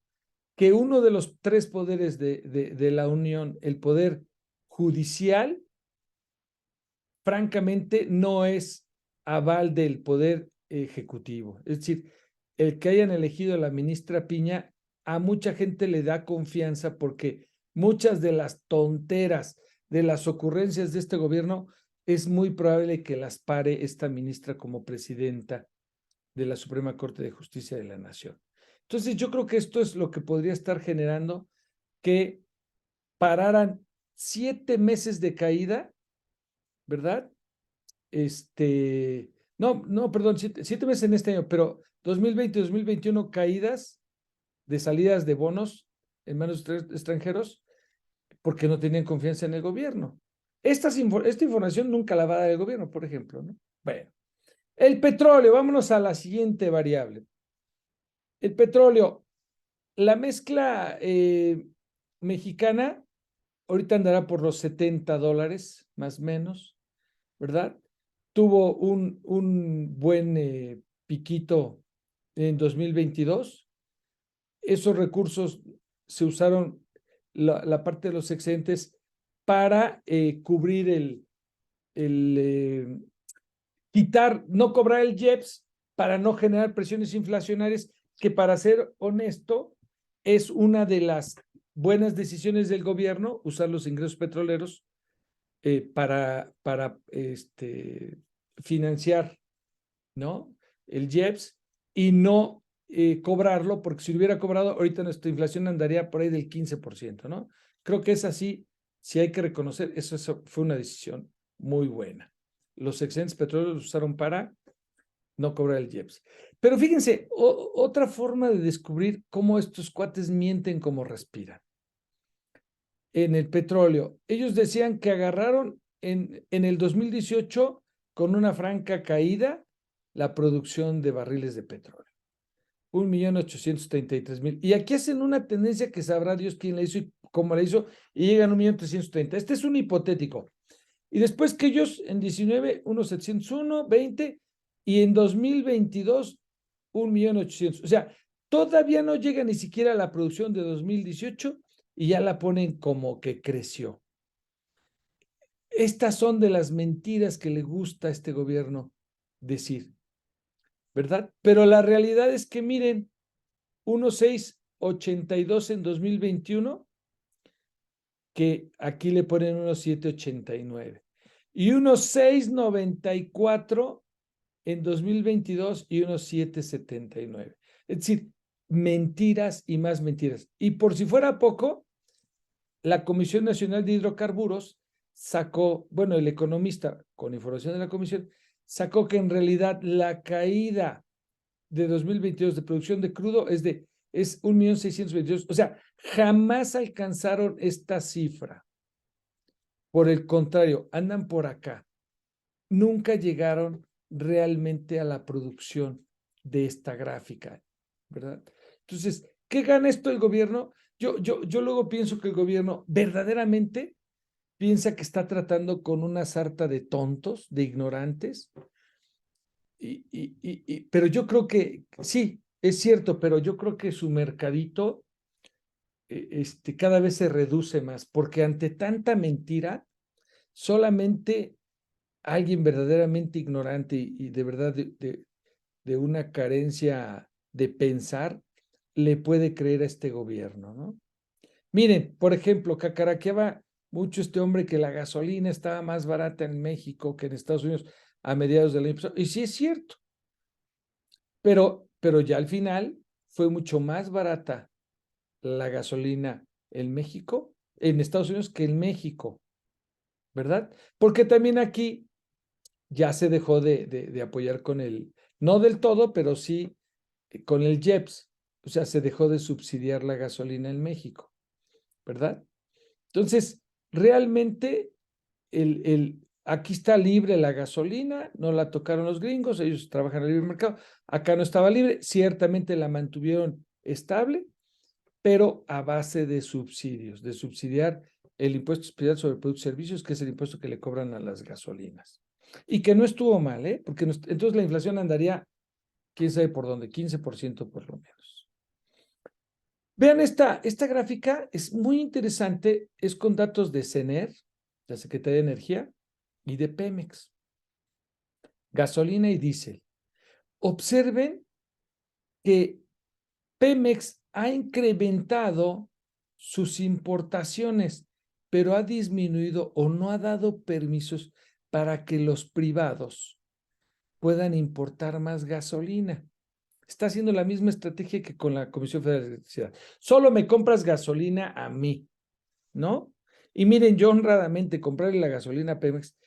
que uno de los tres poderes de la Unión, el poder judicial, francamente no es aval del poder ejecutivo. Es decir, el que hayan elegido a la ministra Piña, a mucha gente le da confianza porque muchas de las tonteras, de las ocurrencias de este gobierno, es muy probable que las pare esta ministra como presidenta de la Suprema Corte de Justicia de la Nación. Entonces, yo creo que esto es lo que podría estar generando que pararan 7 meses de caída, ¿verdad? Perdón, 7 meses en este año, pero 2020 y 2021 caídas de salidas de bonos en manos de extranjeros porque no tenían confianza en el gobierno. Esta información nunca la va a dar el gobierno, por ejemplo, ¿no? Bueno, el petróleo, vámonos a la siguiente variable. El petróleo, la mezcla mexicana ahorita andará por los $70, más o menos, ¿verdad? Tuvo un buen piquito en 2022. Esos recursos se usaron, la parte de los excedentes, para cubrir quitar, no cobrar el IEPS para no generar presiones inflacionarias, que para ser honesto, es una de las buenas decisiones del gobierno, usar los ingresos petroleros para financiar, ¿no? El IEPS y no cobrarlo, porque si lo hubiera cobrado, ahorita nuestra inflación andaría por ahí del 15%, ¿no? Creo que es así, si hay que reconocer, eso fue una decisión muy buena. Los excedentes petroleros los usaron para no cobrar el IEPS. Pero fíjense, otra forma de descubrir cómo estos cuates mienten como respiran. En el petróleo, ellos decían que agarraron en el 2018 con una franca caída la producción de barriles de petróleo. 1,833,000. Y aquí hacen una tendencia que sabrá Dios quién la hizo y cómo la hizo, y llegan a 1,330,000. Este es un hipotético. Y después que ellos en 19, 1,701, 20, y en 2022, 1,800,000. O sea, todavía no llega ni siquiera a la producción de 2018 y ya la ponen como que creció. Estas son de las mentiras que le gusta a este gobierno decir, ¿verdad? Pero la realidad es que miren, 1,682 en 2021, que aquí le ponen 1,789, y 1,694 en 2022 y 1,779. Es decir, mentiras y más mentiras. Y por si fuera poco, la Comisión Nacional de Hidrocarburos sacó, bueno, el economista, con información de la comisión, sacó que en realidad la caída de 2022 de producción de crudo es 1.622.000. O sea, jamás alcanzaron esta cifra. Por el contrario, andan por acá. Nunca llegaron realmente a la producción de esta gráfica, ¿verdad? Entonces, ¿qué gana esto el gobierno? Yo luego pienso que el gobierno verdaderamente piensa que está tratando con una sarta de tontos, de ignorantes, pero yo creo que sí, es cierto, pero yo creo que su mercadito cada vez se reduce más, porque ante tanta mentira, solamente alguien verdaderamente ignorante y de verdad de una carencia de pensar, le puede creer a este gobierno, ¿no? Miren, por ejemplo, cacaraqueaba mucho este hombre que la gasolina estaba más barata en México que en Estados Unidos a mediados del año pasado. Y sí es cierto, pero ya al final fue mucho más barata la gasolina en México, en Estados Unidos, que en México, ¿verdad? Porque también aquí ya se dejó de apoyar con no del todo, pero sí con el IEPS. O sea, se dejó de subsidiar la gasolina en México, ¿verdad? Entonces, realmente aquí está libre la gasolina, no la tocaron los gringos, ellos trabajan en el libre mercado. Acá no estaba libre, ciertamente la mantuvieron estable, pero a base de subsidios, de subsidiar el impuesto especial sobre productos y servicios, que es el impuesto que le cobran a las gasolinas. Y que no estuvo mal, ¿eh? Porque entonces la inflación andaría, quién sabe por dónde, 15% por lo menos. Vean esta gráfica, es muy interesante, es con datos de CENER, la Secretaría de Energía, y de Pemex. Gasolina y diésel. Observen que Pemex ha incrementado sus importaciones, pero ha disminuido o no ha dado permisos para que los privados puedan importar más gasolina. Está haciendo la misma estrategia que con la Comisión Federal de Electricidad. Solo me compras gasolina a mí, ¿no? Y miren, yo honradamente comprarle la gasolina a Pemex,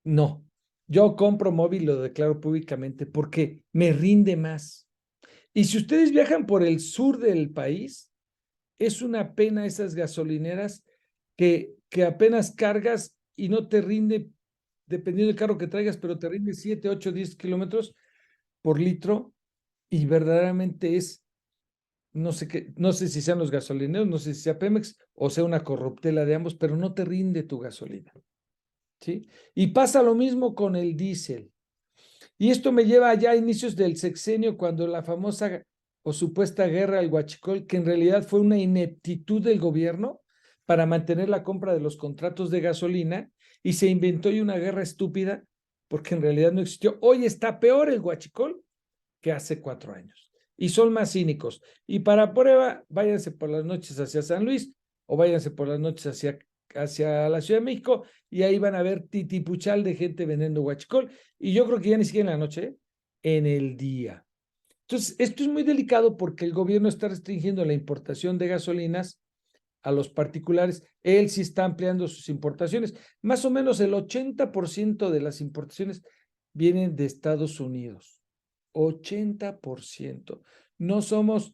no. Yo compro móvil, lo declaro públicamente, porque me rinde más. Y si ustedes viajan por el sur del país, es una pena esas gasolineras que apenas cargas y no te rinde, dependiendo del carro que traigas, pero te rinde 7, 8, 10 kilómetros por litro y verdaderamente no sé qué, no sé si sean los gasolineros, no sé si sea Pemex o sea una corruptela de ambos, pero no te rinde tu gasolina, ¿sí? Y pasa lo mismo con el diésel. Y esto me lleva ya a inicios del sexenio, cuando la famosa o supuesta guerra al huachicol, que en realidad fue una ineptitud del gobierno para mantener la compra de los contratos de gasolina, y se inventó una guerra estúpida porque en realidad no existió. Hoy está peor el huachicol que hace 4 años. Y son más cínicos. Y para prueba, váyanse por las noches hacia San Luis o váyanse por las noches hacia la Ciudad de México y ahí van a ver titipuchal de gente vendiendo huachicol. Y yo creo que ya ni siquiera en la noche, en el día. Entonces, esto es muy delicado porque el gobierno está restringiendo la importación de gasolinas a los particulares. Él sí está ampliando sus importaciones. Más o menos el 80% de las importaciones vienen de Estados Unidos. 80%. No somos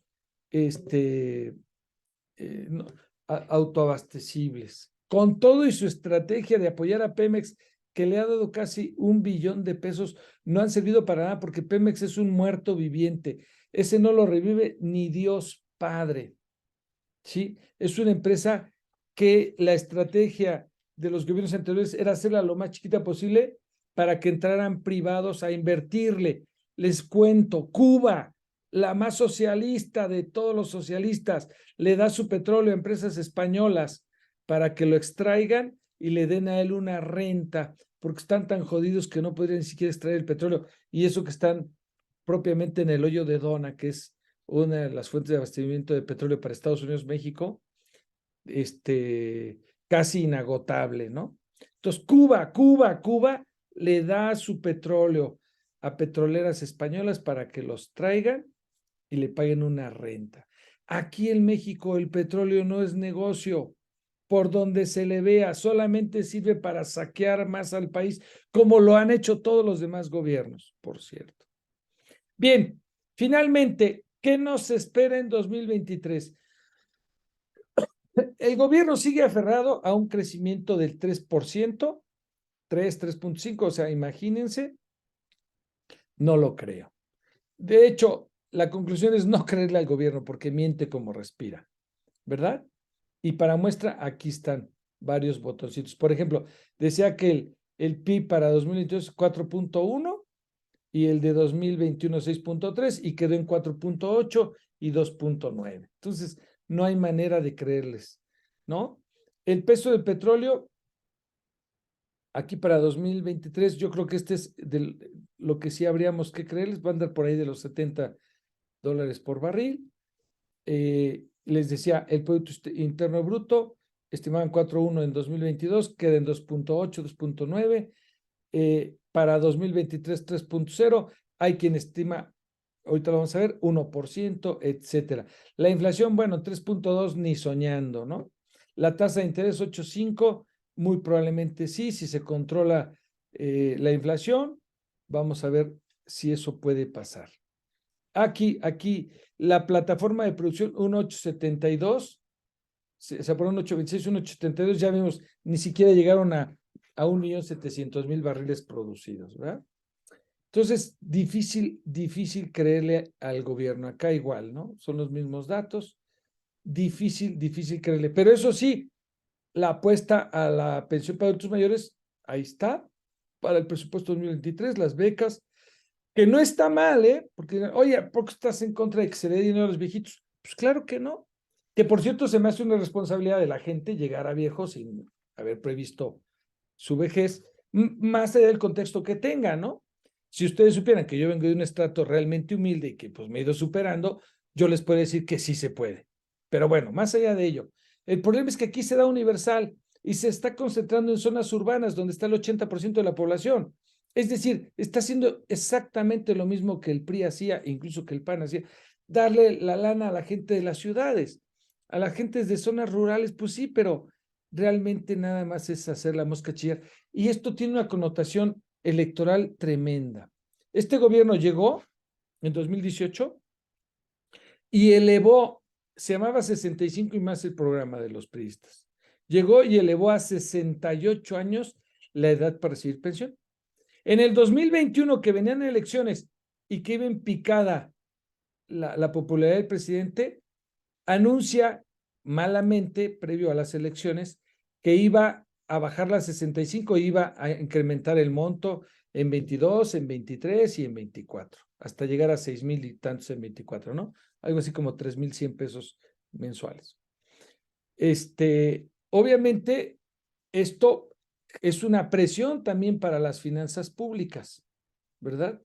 no, autoabastecibles. Con todo y su estrategia de apoyar a Pemex, que le ha dado casi $1 billón, no han servido para nada porque Pemex es un muerto viviente. Ese no lo revive ni Dios Padre. ¿Sí? Es una empresa que la estrategia de los gobiernos anteriores era hacerla lo más chiquita posible para que entraran privados a invertirle. Les cuento, Cuba, la más socialista de todos los socialistas, le da su petróleo a empresas españolas para que lo extraigan y le den a él una renta, porque están tan jodidos que no podrían ni siquiera extraer el petróleo, y eso que están propiamente en el hoyo de Dona, que es una de las fuentes de abastecimiento de petróleo para Estados Unidos, México, casi inagotable, ¿no? Entonces, Cuba le da su petróleo a petroleras españolas para que los traigan y le paguen una renta. Aquí en México el petróleo no es negocio, por donde se le vea, solamente sirve para saquear más al país, como lo han hecho todos los demás gobiernos, por cierto. Bien, Finalmente, ¿qué nos espera en 2023? El gobierno sigue aferrado a un crecimiento del 3%, 3.5%, o sea, imagínense, no lo creo. De hecho, la conclusión es no creerle al gobierno porque miente como respira, ¿verdad? Y para muestra, aquí están varios botoncitos. Por ejemplo, decía que el PIB para 2022 es 4.1 y el de 2021 6.3 y quedó en 4.8 y 2.9. Entonces, no hay manera de creerles, ¿no? El peso del petróleo, aquí para 2023, yo creo que este es lo que sí habríamos que creerles, va a andar por ahí de los $70 por barril. Les decía, el Producto Interno Bruto, estimaban 4.1 en 2022, queda en 2.8, 2.9. Para 2023, 3.0. Hay quien estima, ahorita lo vamos a ver, 1%, etcétera. La inflación, bueno, 3.2 ni soñando, ¿no? La tasa de interés 8.5, muy probablemente sí, si se controla la inflación, vamos a ver si eso puede pasar. Aquí, la plataforma de producción 1.872, se aprobó 1.826, 1.872, ya vimos, ni siquiera llegaron a 1.700.000 barriles producidos, ¿verdad? Entonces, difícil creerle al gobierno. Acá igual, ¿no? Son los mismos datos. Difícil creerle. Pero eso sí, la apuesta a la pensión para adultos mayores, ahí está, para el presupuesto 2023, las becas, que no está mal, ¿eh? Porque, oye, ¿por qué estás en contra de que se le dé dinero a los viejitos? Pues claro que no. Que por cierto, se me hace una responsabilidad de la gente llegar a viejo sin haber previsto su vejez, más allá del contexto que tenga, ¿no? Si ustedes supieran que yo vengo de un estrato realmente humilde y que pues me he ido superando, yo les puedo decir que sí se puede. Pero bueno, más allá de ello, el problema es que aquí se da universal y se está concentrando en zonas urbanas donde está el 80% de la población. Es decir, está haciendo exactamente lo mismo que el PRI hacía, incluso que el PAN hacía, darle la lana a la gente de las ciudades, a la gente de zonas rurales, pues sí, pero realmente nada más es hacer la mosca chillar. Y esto tiene una connotación electoral tremenda. Este gobierno llegó en 2018 y elevó, se llamaba 65 y más el programa de los priistas. Llegó y elevó a 68 años la edad para recibir pensión. En el 2021, que venían elecciones y que iba en picada la popularidad del presidente, anuncia malamente, previo a las elecciones, que iba a bajar las 65, iba a incrementar el monto en 22, en 23 y en 24, hasta llegar a 6,000 y tantos en 24, ¿no? Algo así como 3,100 pesos mensuales. Obviamente, esto es una presión también para las finanzas públicas, ¿verdad?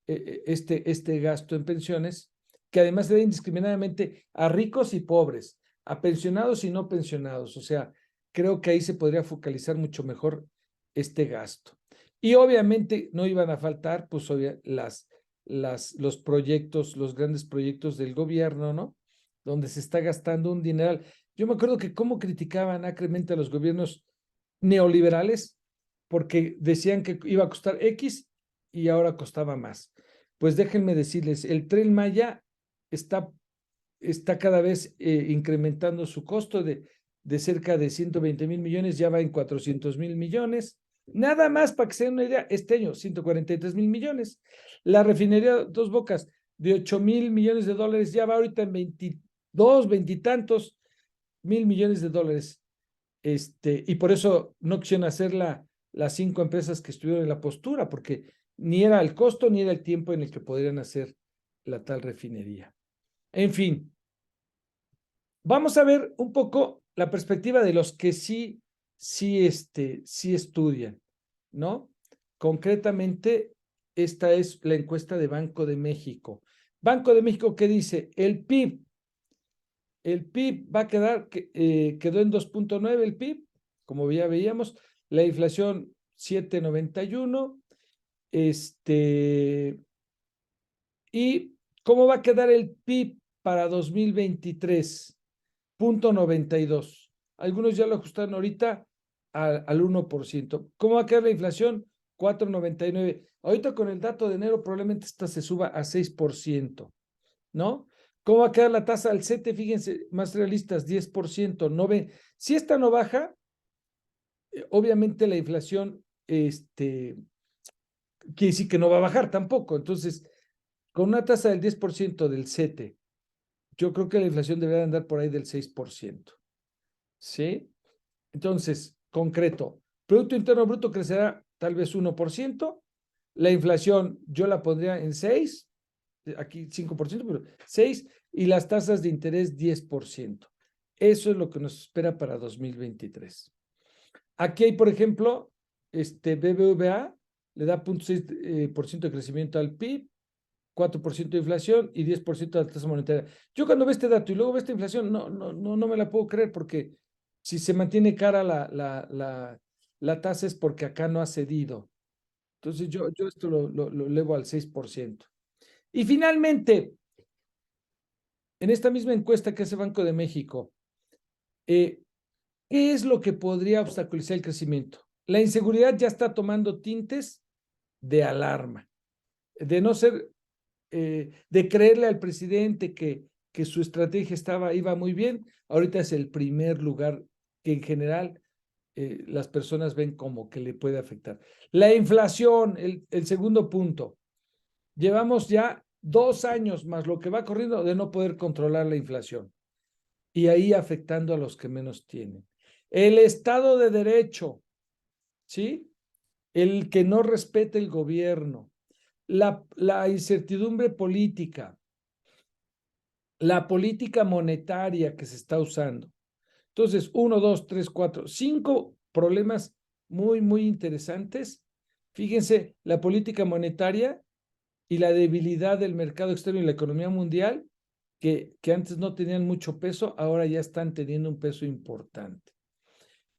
Este gasto en pensiones, que además se da indiscriminadamente a ricos y pobres, a pensionados y no pensionados. O sea, creo que ahí se podría focalizar mucho mejor este gasto. Y obviamente no iban a faltar, pues, los proyectos, los grandes proyectos del gobierno, ¿no? Donde se está gastando un dineral. Yo me acuerdo que cómo criticaban acremente a los gobiernos neoliberales, porque decían que iba a costar X y ahora costaba más. Pues déjenme decirles, el Tren Maya está cada vez incrementando su costo de cerca de 120,000 millones, ya va en 400,000 millones. Nada más para que se den una idea, este año 143,000 millones. La refinería Dos Bocas de 8,000 millones de dólares ya va ahorita en 22, 20 y tantos mil millones de dólares. Y por eso no quisieron hacer las 5 empresas que estuvieron en la postura, porque ni era el costo ni era el tiempo en el que podrían hacer la tal refinería. En fin, vamos a ver un poco la perspectiva de los que sí estudian, ¿no? Concretamente, esta es la encuesta de Banco de México. Banco de México, ¿qué dice? El PIB va a quedar, quedó en 2.9 el PIB, como ya veíamos, la inflación 7.91, y ¿cómo va a quedar el PIB para 2023? 0.92. Algunos ya lo ajustaron ahorita al 1%. ¿Cómo va a quedar la inflación? 4.99. Ahorita con el dato de enero probablemente esta se suba a 6%. ¿no? ¿Cómo va a quedar la tasa del CETE? Fíjense, más realistas, 10%. No ve. Si esta no baja, obviamente la inflación, quiere decir que no va a bajar tampoco. Entonces, con una tasa del 10% del CETE, yo creo que la inflación debería andar por ahí del 6%. ¿Sí? Entonces, concreto, Producto Interno Bruto crecerá tal vez 1%. La inflación yo la pondría en 6%, aquí 5%, pero 6%, y las tasas de interés 10%. Eso es lo que nos espera para 2023. Aquí hay, por ejemplo, BBVA le da 0.6% de crecimiento al PIB, 4% de inflación y 10% de la tasa monetaria. Yo cuando veo este dato y luego veo esta inflación, no me la puedo creer, porque si se mantiene cara la tasa es porque acá no ha cedido. Entonces yo esto lo elevo al 6%. Y finalmente, en esta misma encuesta que hace Banco de México, ¿qué es lo que podría obstaculizar el crecimiento? La inseguridad ya está tomando tintes de alarma, de no ser, de creerle al presidente que su estrategia iba muy bien. Ahorita es el primer lugar que en general las personas ven como que le puede afectar. La inflación, el segundo punto. Llevamos ya 2 años más lo que va corriendo de no poder controlar la inflación y ahí afectando a los que menos tienen. El Estado de Derecho, ¿sí? El que no respete el gobierno, la incertidumbre política, la política monetaria que se está usando. Entonces, 1, 2, 3, 4, 5 problemas muy interesantes. Fíjense, la política monetaria y la debilidad del mercado externo y la economía mundial, que antes no tenían mucho peso, ahora ya están teniendo un peso importante.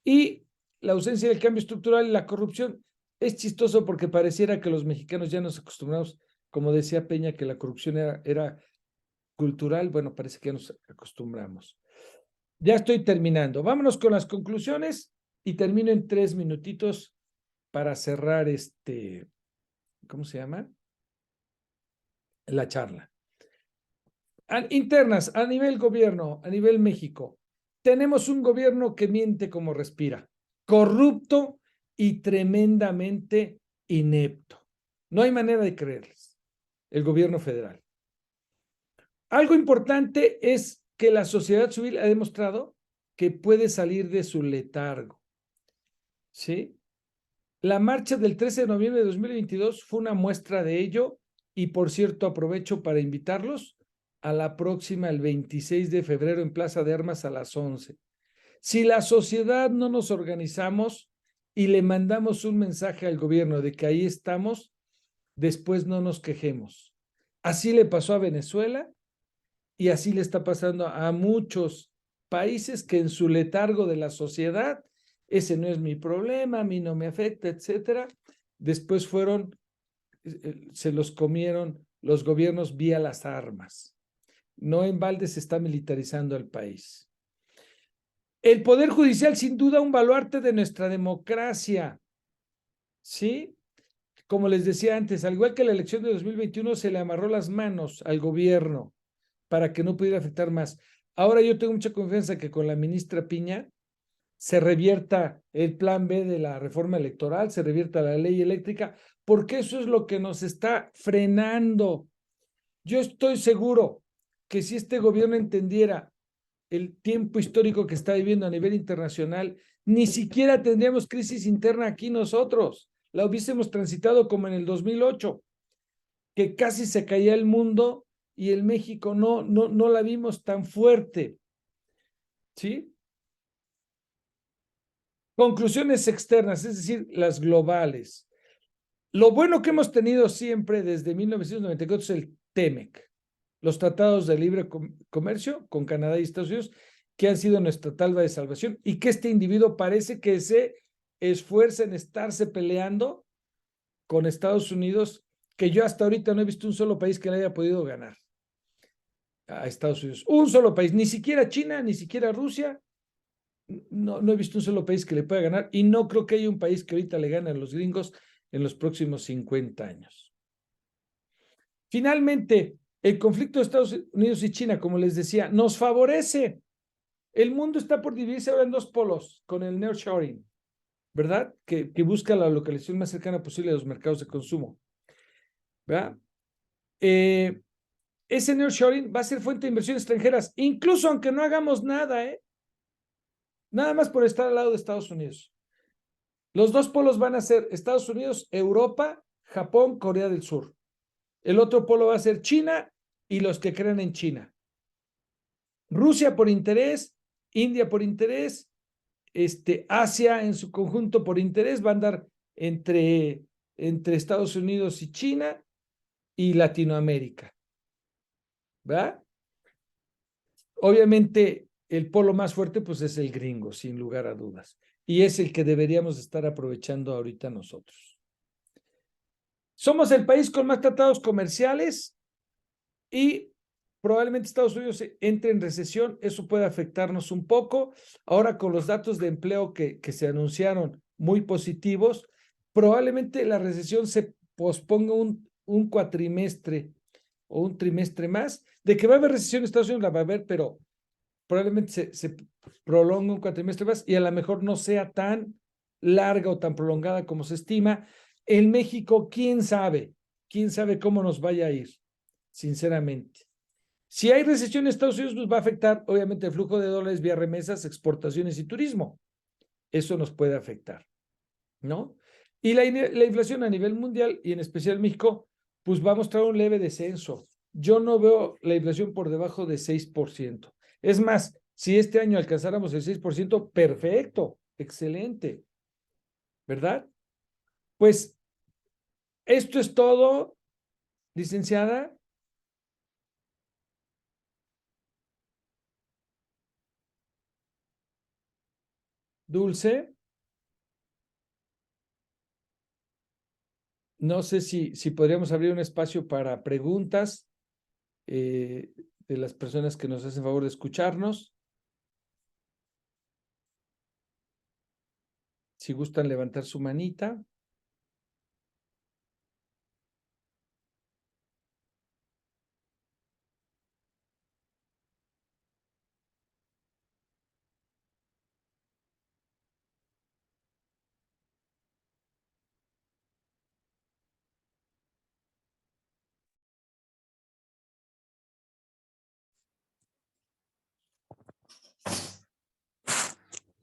Y la ausencia del cambio estructural y la corrupción. Es chistoso porque pareciera que los mexicanos ya nos acostumbramos, como decía Peña, que la corrupción era cultural. Bueno, parece que ya nos acostumbramos. Ya estoy terminando. Vámonos con las conclusiones y termino en 3 minutitos para cerrar ¿cómo se llama? La charla. Internas, a nivel gobierno, a nivel México, tenemos un gobierno que miente como respira, corrupto y tremendamente inepto. No hay manera de creerles. El gobierno federal. Algo importante es que la sociedad civil ha demostrado que puede salir de su letargo. ¿Sí? La marcha del 13 de noviembre de 2022 fue una muestra de ello y, por cierto, aprovecho para invitarlos a la próxima, el 26 de febrero, en Plaza de Armas a las 11. Si la sociedad no nos organizamos y le mandamos un mensaje al gobierno de que ahí estamos, después no nos quejemos. Así le pasó a Venezuela y así le está pasando a muchos países que en su letargo de la sociedad, ese no es mi problema, a mí no me afecta, etcétera. Después se los comieron los gobiernos vía las armas. No en balde se está militarizando el país. El Poder Judicial, sin duda, un baluarte de nuestra democracia. ¿Sí? Como les decía antes, al igual que la elección de 2021, se le amarró las manos al gobierno para que no pudiera afectar más. Ahora yo tengo mucha confianza que con la ministra Piña se revierta el plan B de la reforma electoral, se revierta la ley eléctrica, porque eso es lo que nos está frenando. Yo estoy seguro que si este gobierno entendiera el tiempo histórico que está viviendo a nivel internacional, ni siquiera tendríamos crisis interna aquí nosotros. La hubiésemos transitado como en el 2008, que casi se caía el mundo y el México no la vimos tan fuerte. ¿Sí? Conclusiones externas, es decir, las globales. Lo bueno que hemos tenido siempre desde 1994 es el TEMEC, los tratados de libre comercio con Canadá y Estados Unidos, que han sido nuestra tabla de salvación, y que este individuo parece que se esfuerza en estarse peleando con Estados Unidos, que yo hasta ahorita no he visto un solo país que le haya podido ganar a Estados Unidos. Un solo país, ni siquiera China, ni siquiera Rusia. No he visto un solo país que le pueda ganar, y no creo que haya un país que ahorita le gane a los gringos en los próximos 50 años. Finalmente, el conflicto de Estados Unidos y China, como les decía, nos favorece. El mundo está por dividirse ahora en dos polos con el nearshoring, ¿verdad? Que busca la localización más cercana posible a los mercados de consumo, ¿verdad? Ese nearshoring va a ser fuente de inversiones extranjeras, incluso aunque no hagamos nada, nada más por estar al lado de Estados Unidos. Los dos polos van a ser Estados Unidos, Europa, Japón, Corea del Sur. El otro polo va a ser China y los que crean en China. Rusia por interés, India por interés, Asia en su conjunto por interés va a andar entre Estados Unidos y China y Latinoamérica, ¿verdad? Obviamente el polo más fuerte pues es el gringo, sin lugar a dudas, y es el que deberíamos estar aprovechando ahorita nosotros. Somos el país con más tratados comerciales y probablemente Estados Unidos entre en recesión, eso puede afectarnos un poco. Ahora con los datos de empleo que se anunciaron muy positivos, probablemente la recesión se posponga un cuatrimestre o un trimestre más. De que va a haber recesión en Estados Unidos, la va a haber, pero probablemente se prolonga un cuatrimestre más y a lo mejor no sea tan larga o tan prolongada como se estima. En México, quién sabe cómo nos vaya a ir, sinceramente. Si hay recesión en Estados Unidos, pues va a afectar obviamente el flujo de dólares vía remesas, exportaciones y turismo. Eso nos puede afectar, ¿no? Y la inflación a nivel mundial y en especial México, pues va a mostrar un leve descenso. Yo no veo la inflación por debajo de 6%. Es más, si este año alcanzáramos el 6%, perfecto, excelente, ¿verdad? Pues esto es todo, licenciada. Dulce. No sé si podríamos abrir un espacio para preguntas de las personas que nos hacen favor de escucharnos. Si gustan levantar su manita.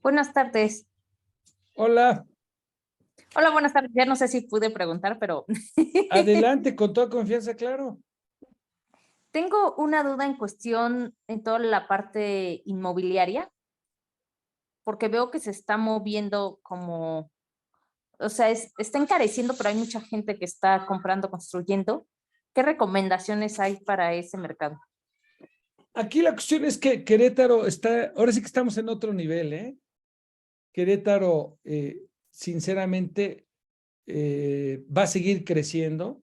Buenas tardes. Hola, Hola, buenas tardes. Ya no sé si pude preguntar, pero adelante con toda confianza, claro. tengo una duda en cuestión en toda la parte inmobiliaria, porque veo que se está moviendo como, o sea, está encareciendo, pero hay mucha gente que está comprando, construyendo. ¿Qué recomendaciones hay para ese mercado? Aquí la cuestión es que Querétaro está, ahora sí que estamos en otro nivel, ¿eh? Querétaro, sinceramente, va a seguir creciendo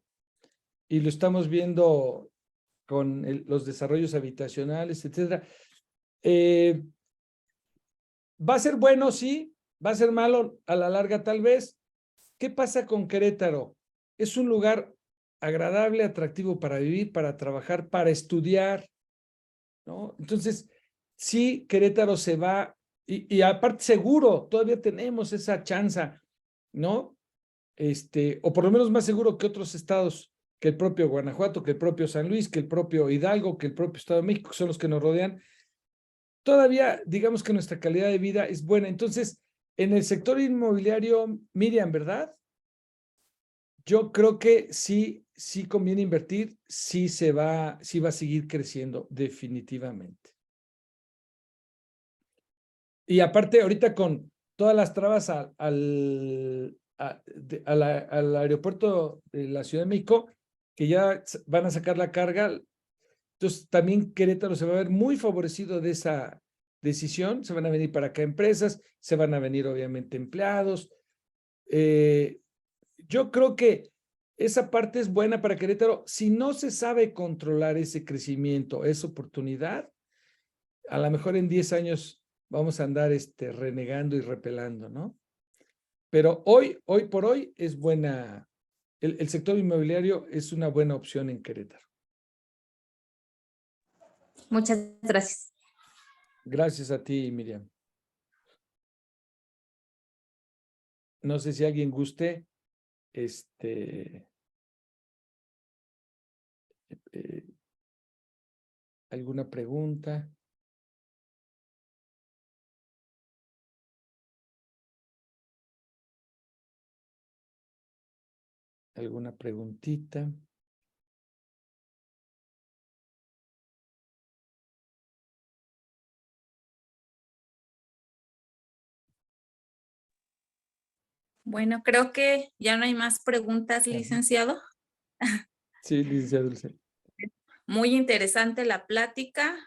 y lo estamos viendo con los desarrollos habitacionales, etcétera. Va a ser bueno, sí, va a ser malo a la larga tal vez. ¿Qué pasa con Querétaro? Es un lugar agradable, atractivo para vivir, para trabajar, para estudiar, ¿no? Entonces, sí, Querétaro se va, y aparte seguro, todavía tenemos esa chance, ¿no? O por lo menos más seguro que otros estados, que el propio Guanajuato, que el propio San Luis, que el propio Hidalgo, que el propio Estado de México, que son los que nos rodean. Todavía, digamos que nuestra calidad de vida es buena. Entonces, en el sector inmobiliario, Miriam, ¿verdad? Yo creo que sí conviene invertir, sí va a seguir creciendo, definitivamente. Y aparte, ahorita con todas las trabas al aeropuerto de la Ciudad de México, que ya van a sacar la carga, entonces también Querétaro se va a ver muy favorecido de esa decisión. Se van a venir para acá empresas, se van a venir obviamente empleados. Yo creo que esa parte es buena para Querétaro. Si no se sabe controlar ese crecimiento, esa oportunidad, a lo mejor en 10 años vamos a andar renegando y repelando, ¿no? Pero hoy por hoy es buena, el sector inmobiliario es una buena opción en Querétaro. Muchas gracias. Gracias a ti, Miriam. No sé si alguien guste, ¿alguna pregunta? ¿Alguna preguntita? Bueno, creo que ya no hay más preguntas, Ajá. licenciado. Sí, licenciada Dulce. Muy interesante la plática.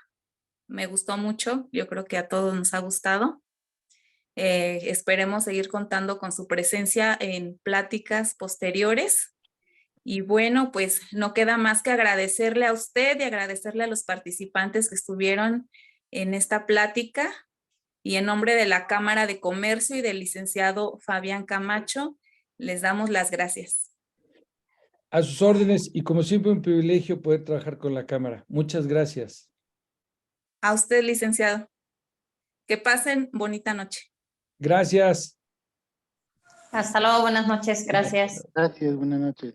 Me gustó mucho. Yo creo que a todos nos ha gustado. Esperemos seguir contando con su presencia en pláticas posteriores. Y bueno, pues no queda más que agradecerle a usted y agradecerle a los participantes que estuvieron en esta plática. Y en nombre de la Cámara de Comercio y del licenciado Fabián Camacho, les damos las gracias. A sus órdenes y como siempre un privilegio poder trabajar con la Cámara. Muchas gracias. A usted, licenciado. Que pasen bonita noche. Gracias. Hasta luego, buenas noches, gracias. Gracias, buenas noches.